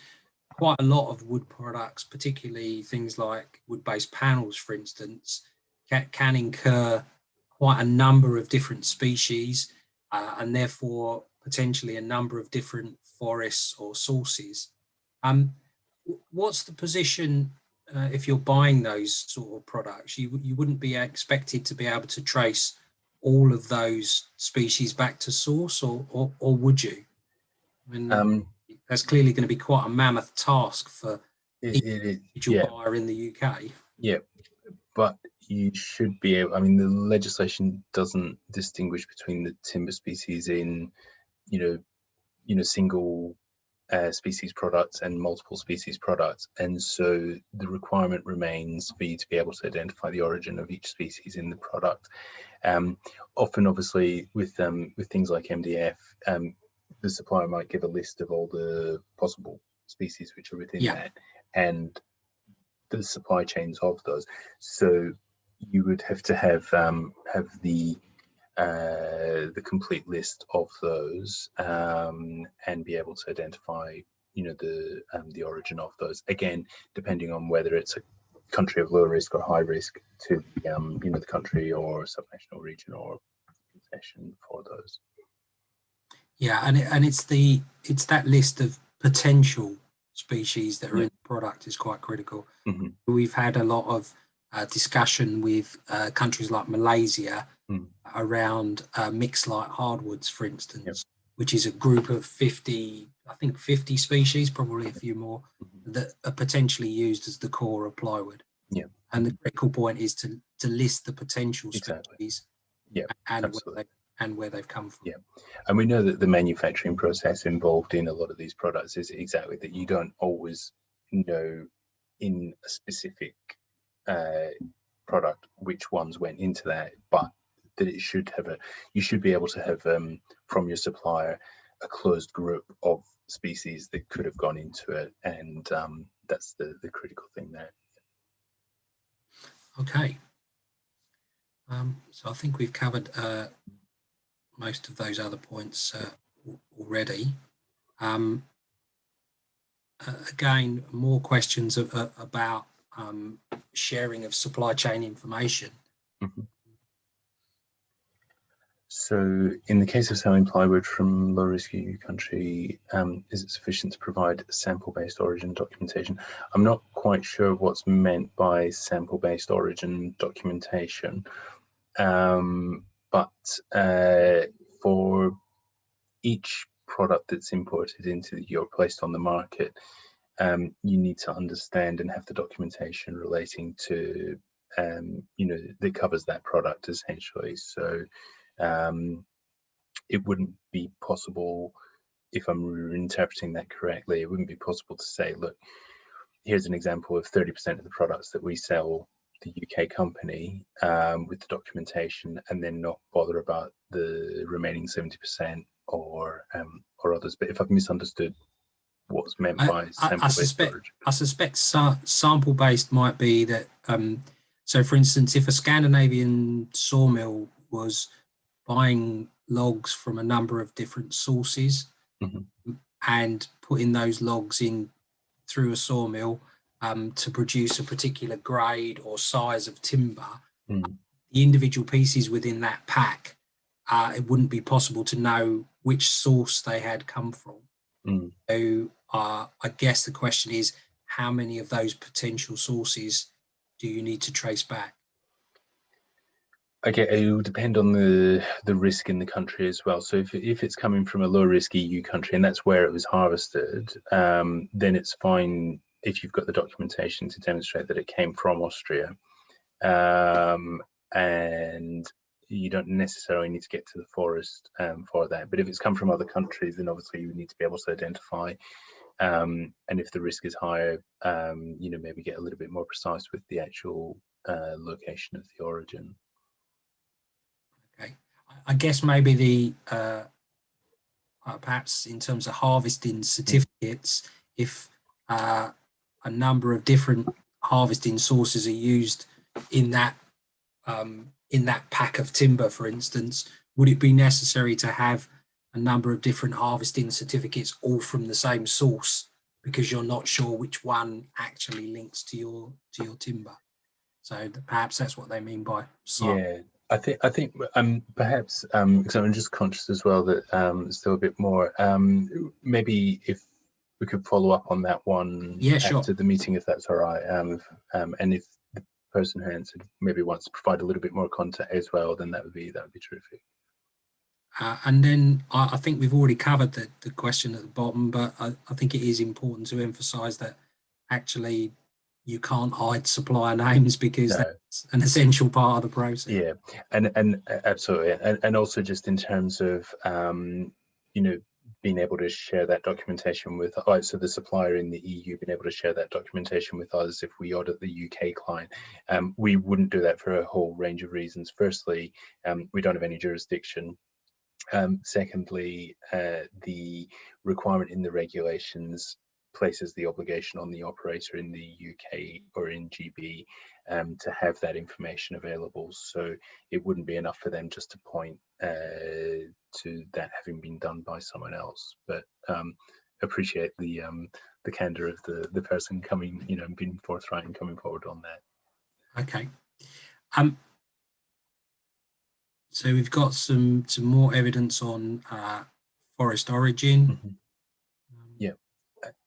quite a lot of wood products, particularly things like wood-based panels, for instance, can incur quite a number of different species and therefore potentially a number of different forests or sources. What's the position if you're buying those sort of products? You wouldn't be expected to be able to trace all of those species back to source, or would you? I mean, that's clearly going to be quite a mammoth task for each individual buyer in the UK. Yeah, but you should be able, I mean, the legislation doesn't distinguish between the timber species in, you know, single species products and multiple species products, and so the requirement remains for you to be able to identify the origin of each species in the product. Often, obviously, with things like MDF, the supplier might give a list of all the possible species which are within that, and the supply chains of those. So you would have to have the complete list of those and be able to identify, you know, the origin of those. Again, depending on whether it's a country of low risk or high risk to you know, the country or subnational region or concession for those. Yeah, and it's that list of potential species that are in the product is quite critical. We've had a lot of discussion with countries like Malaysia around mixed light hardwoods, for instance, which is a group of 50 species, probably a few more, that are potentially used as the core of plywood. And the critical point is to list the potential species and where they've come from. And we know that the manufacturing process involved in a lot of these products is exactly that. You don't always know in a specific product which ones went into that, but that it should have you should be able to have from your supplier a closed group of species that could have gone into it, and that's the critical thing there. Okay, so I think we've covered most of those other points already. Again, more questions about sharing of supply chain information. So in the case of selling plywood from low-risk EU country, is it sufficient to provide sample-based origin documentation? I'm not quite sure what's meant by sample-based origin documentation, but for each product that's imported into or placed on the market, you need to understand and have the documentation relating to, that covers that product essentially. So it wouldn't be possible, if I'm interpreting that correctly, it wouldn't be possible to say, look, here's an example of 30% of the products that we sell the UK company with the documentation, and then not bother about the remaining 70% or others. But if I've misunderstood what's meant by sample-based storage, I suspect sample-based might be that. So, for instance, if a Scandinavian sawmill was buying logs from a number of different sources and putting those logs in through a sawmill to produce a particular grade or size of timber, the individual pieces within that pack, it wouldn't be possible to know which source they had come from. So I guess the question is, how many of those potential sources do you need to trace back? Okay, it will depend on the risk in the country as well. So if it's coming from a low risk EU country and that's where it was harvested, then it's fine if you've got the documentation to demonstrate that it came from Austria. And you don't necessarily need to get to the forest for that. But if it's come from other countries, then obviously you need to be able to identify. And if the risk is higher, maybe get a little bit more precise with the actual location of the origin. Okay, I guess maybe the perhaps in terms of harvesting certificates, if a number of different harvesting sources are used in that pack of timber, for instance, would it be necessary to have a number of different harvesting certificates all from the same source because you're not sure which one actually links to your timber? So perhaps that's what they mean by sample. Yeah. I think perhaps because I'm just conscious as well that still a bit more. Maybe if we could follow up on that one after the meeting, if that's all right. And if the person who answered maybe wants to provide a little bit more context as well, then that would be terrific. And then I think we've already covered the question at the bottom, but I think it is important to emphasise that actually you can't hide supplier names because that's an essential part of the process. Yeah, and absolutely, and also just in terms of being able to share that documentation with, so the supplier in the EU being able to share that documentation with us if we audit the UK client. We wouldn't do that for a whole range of reasons. Firstly, we don't have any jurisdiction. Secondly, the requirement in the regulations places the obligation on the operator in the UK or in GB to have that information available. So it wouldn't be enough for them just to point to that having been done by someone else. But appreciate the candor of the person coming, being forthright and coming forward on that. Okay. So we've got some more evidence on forest origin. Yeah,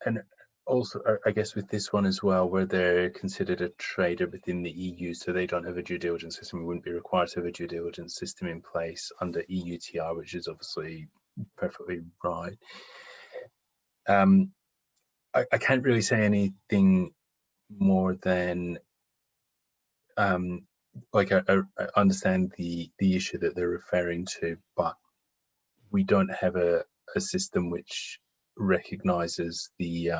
and also I guess with this one as well, where they're considered a trader within the EU, so they don't have a due diligence system, we wouldn't be required to have a due diligence system in place under EUTR, which is obviously perfectly right. I can't really say anything more than like I understand the issue that they're referring to, but we don't have a system which recognizes the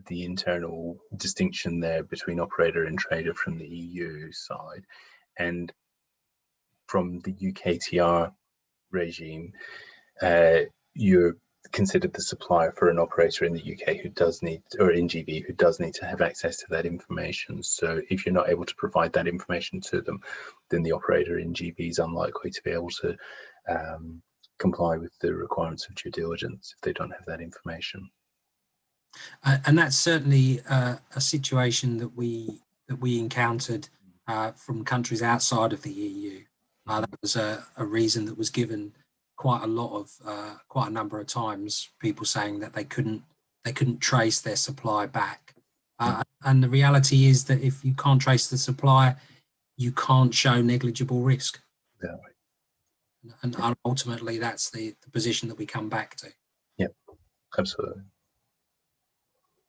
internal distinction there between operator and trader from the EU side, and from the UKTR regime, you're considered the supplier for an operator in the UK who does need, or in GB, who does need to have access to that information. So if you're not able to provide that information to them, then the operator in GB is unlikely to be able to comply with the requirements of due diligence if they don't have that information. And that's certainly a situation that we encountered from countries outside of the EU. That was a reason that was given quite a number of times, people saying that they couldn't trace their supply back. And the reality is that if you can't trace the supplier, you can't show negligible risk. Exactly. and ultimately that's the position that we come back to. Yeah, absolutely.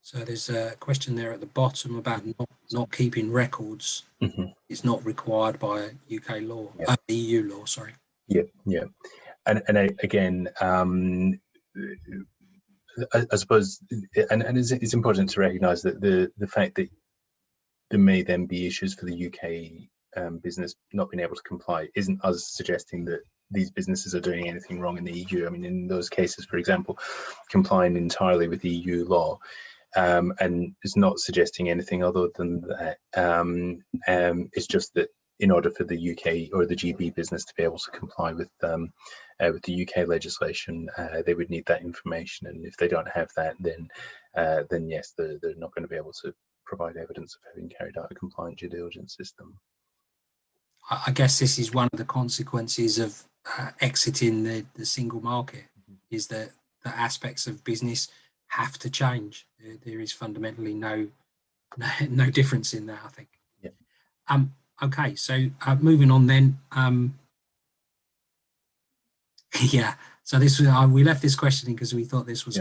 So there's a question there at the bottom about not keeping records. It's not required by UK law, EU law, sorry. Yeah, yeah. And again, I suppose, and it's important to recognise that the fact that there may then be issues for the UK business not being able to comply isn't us suggesting that these businesses are doing anything wrong in the EU. I mean, in those cases, for example, complying entirely with EU law, and it's not suggesting anything other than that. It's just that in order for the UK or the GB business to be able to comply with the UK legislation, they would need that information, and if they don't have that, then yes, they're not going to be able to provide evidence of having carried out a compliant due diligence system. I guess this is one of the consequences of exiting the single market, is that the aspects of business have to change. There is fundamentally no difference in that, I think. Yeah. Okay, so moving on then. Yeah, so this was we left this question because we thought this was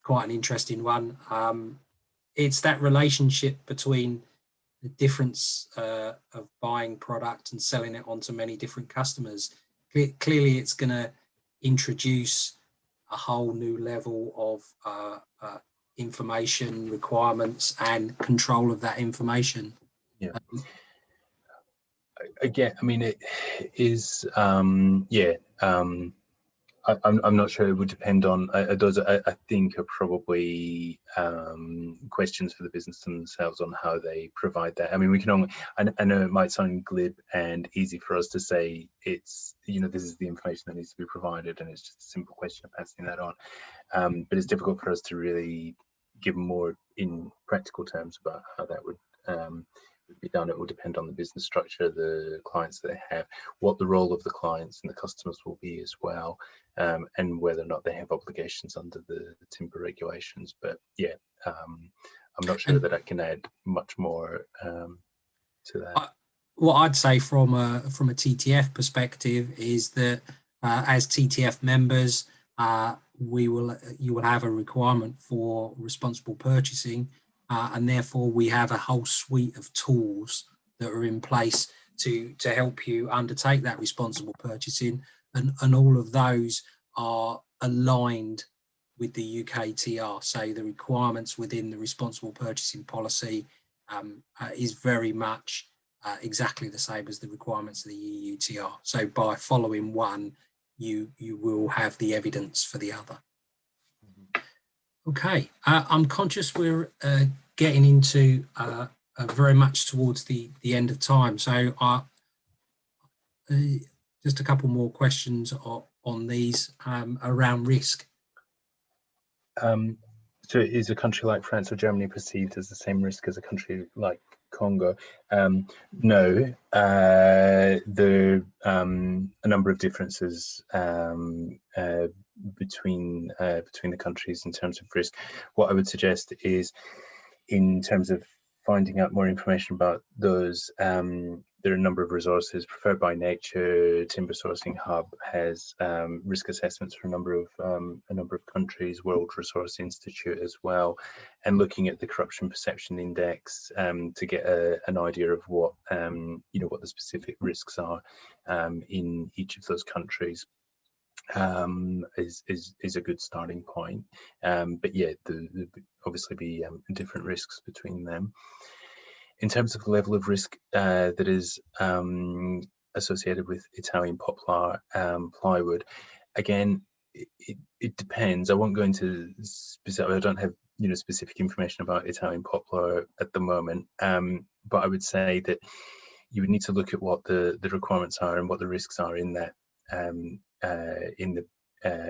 quite an interesting one. It's that relationship between the difference of buying product and selling it onto many different customers. Clearly, it's going to introduce a whole new level of information requirements and control of that information. Yeah. Again, I mean, it is, I'm not sure. It would depend on those. I think are probably questions for the business themselves on how they provide that. I mean, we can only. I know it might sound glib and easy for us to say it's, you know, this is the information that needs to be provided, and it's just a simple question of passing that on. But it's difficult for us to really give more in practical terms about how that would be done. It will depend on the business structure, the clients that they have, what the role of the clients and the customers will be as well, and whether or not they have obligations under the timber regulations. But yeah, I'm not sure that I can add much more to that. What I'd say from a TTF perspective is that as TTF members, you will have a requirement for responsible purchasing. And therefore, we have a whole suite of tools that are in place to help you undertake that responsible purchasing. And all of those are aligned with the UKTR. So the requirements within the responsible purchasing policy is very much exactly the same as the requirements of the EUTR. So by following one, you will have the evidence for the other. Okay, I'm conscious we're getting into very much towards the end of time. So just a couple more questions on these around risk. So is a country like France or Germany perceived as the same risk as a country like Congo? No, there are a number of differences between the countries in terms of risk. What I would suggest is, in terms of finding out more information about those, there are a number of resources. Preferred by Nature, Timber Sourcing Hub has risk assessments for a number of countries. World Resource Institute as well, and looking at the Corruption Perception Index to get an idea of what what the specific risks are in each of those countries. Is a good starting point, but yeah, there obviously be different risks between them. In terms of the level of risk that is associated with Italian poplar plywood, again, it depends. I won't go into specific. I don't have specific information about Italian poplar at the moment, but I would say that you would need to look at what the requirements are and what the risks are in that in the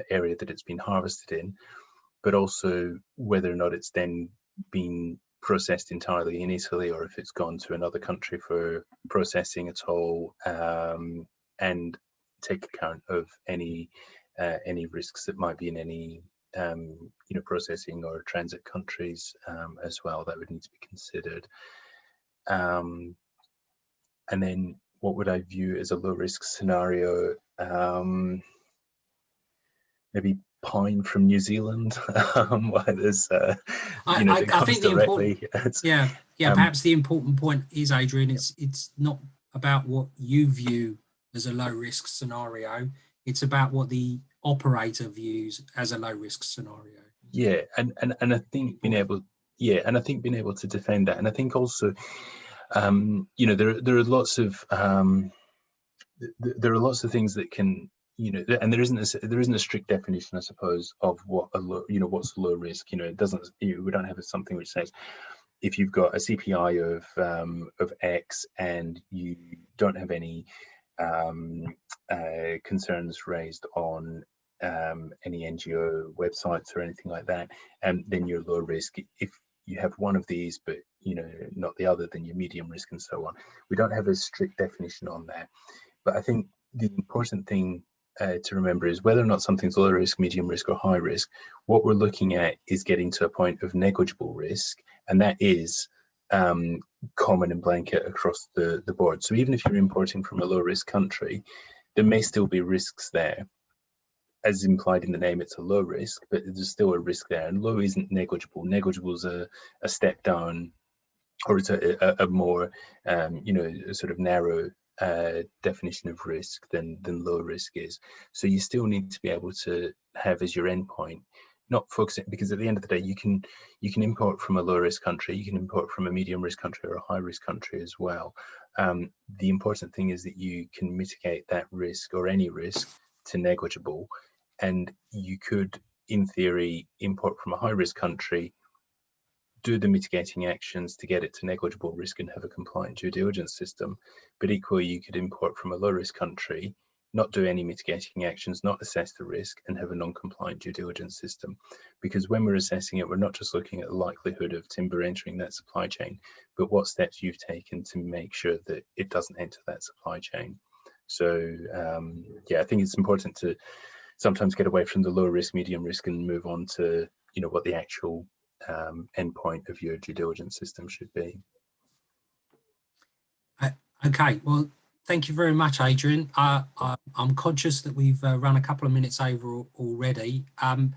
area that it's been harvested in, but also whether or not it's then been processed entirely in Italy, or if it's gone to another country for processing at all, and take account of any risks that might be in any processing or transit countries as well. That would need to be considered. And then what would I view as a low risk scenario? Maybe pine from New Zealand. Why there's that comes think directly. Perhaps the important point is, Adrian, it's not about what you view as a low risk scenario. It's about what the operator views as a low risk scenario. Yeah, and I think being able to defend that, and I think also, there are lots of things that can, and there isn't a strict definition, I suppose, of what what's low risk. It doesn't. We don't have something which says if you've got a CPI of X and you don't have any concerns raised on any NGO websites or anything like that, then you're low risk. If you have one of these but not the other, then you're medium risk, and so on. We don't have a strict definition on that, but I think the important thing to remember is whether or not something's low risk, medium risk, or high risk, what we're looking at is getting to a point of negligible risk, and that is common and blanket across the board. So even if you're importing from a low risk country, there may still be risks there. As implied in the name, it's a low risk, but there's still a risk there, and low isn't negligible. Negligible is a step down, or it's a more sort of narrow definition of risk than low risk is. So you still need to be able to have as your endpoint, not focusing, because at the end of the day, you can import from a low risk country, you can import from a medium risk country or a high risk country as well. The important thing is that you can mitigate that risk, or any risk, to negligible, and you could, in theory, import from a high risk country, do the mitigating actions to get it to negligible risk and have a compliant due diligence system. But equally, you could import from a low risk country, not do any mitigating actions, not assess the risk, and have a non-compliant due diligence system. Because when we're assessing it, we're not just looking at the likelihood of timber entering that supply chain, but what steps you've taken to make sure that it doesn't enter that supply chain. So I think it's important to sometimes get away from the low risk, medium risk, and move on to what the actual endpoint of your due diligence system should be. Okay, well, thank you very much, Adrian. I'm conscious that we've run a couple of minutes over already. I'm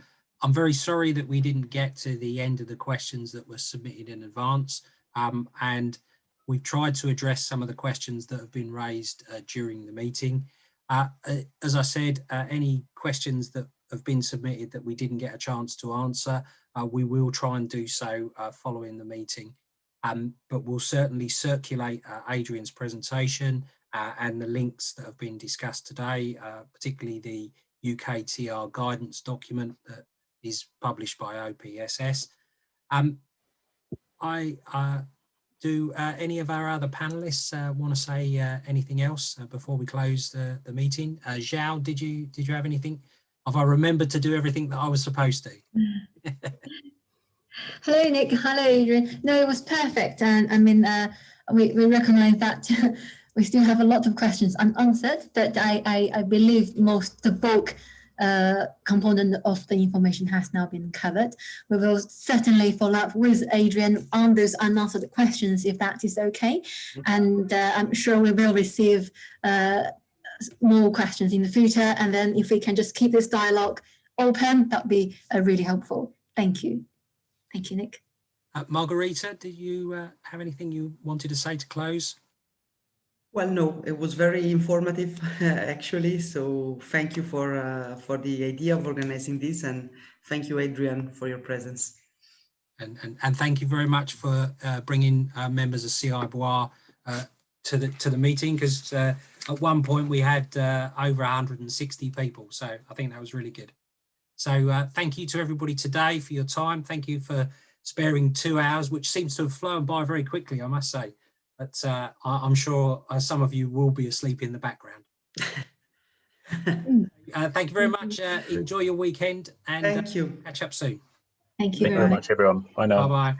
very sorry that we didn't get to the end of the questions that were submitted in advance, and we've tried to address some of the questions that have been raised during the meeting. As I said, any questions that have been submitted that we didn't get a chance to answer, we will try and do so following the meeting. But we'll certainly circulate Adrian's presentation and the links that have been discussed today, particularly the UKTR guidance document that is published by OPSS. Do any of our other panelists want to say anything else before we close the meeting? Zhao, did you have anything? Have I remembered to do everything that I was supposed to? Hello, Nick. Hello, Adrian. No, it was perfect. And I mean, we recognize that we still have a lot of questions unanswered, but I believe the bulk component of the information has now been covered. We will certainly follow up with Adrian on those unanswered questions, if that is okay. And I'm sure we will receive more questions in the future. And then if we can just keep this dialogue open, that would be really helpful. Thank you. Thank you, Nick. Margarita, did you have anything you wanted to say to close? Well, no, it was very informative, actually. So thank you for the idea of organizing this, and thank you, Adrian, for your presence. And thank you very much for bringing members of CEI Bois to the meeting, because at one point we had over 160 people. So I think that was really good. So thank you to everybody today for your time. Thank you for sparing 2 hours, which seems to have flown by very quickly, I must say. But I'm sure some of you will be asleep in the background. Thank you very much. Enjoy your weekend, and thank you. Catch up soon. Thank you very much, everyone. Bye now. Bye-bye.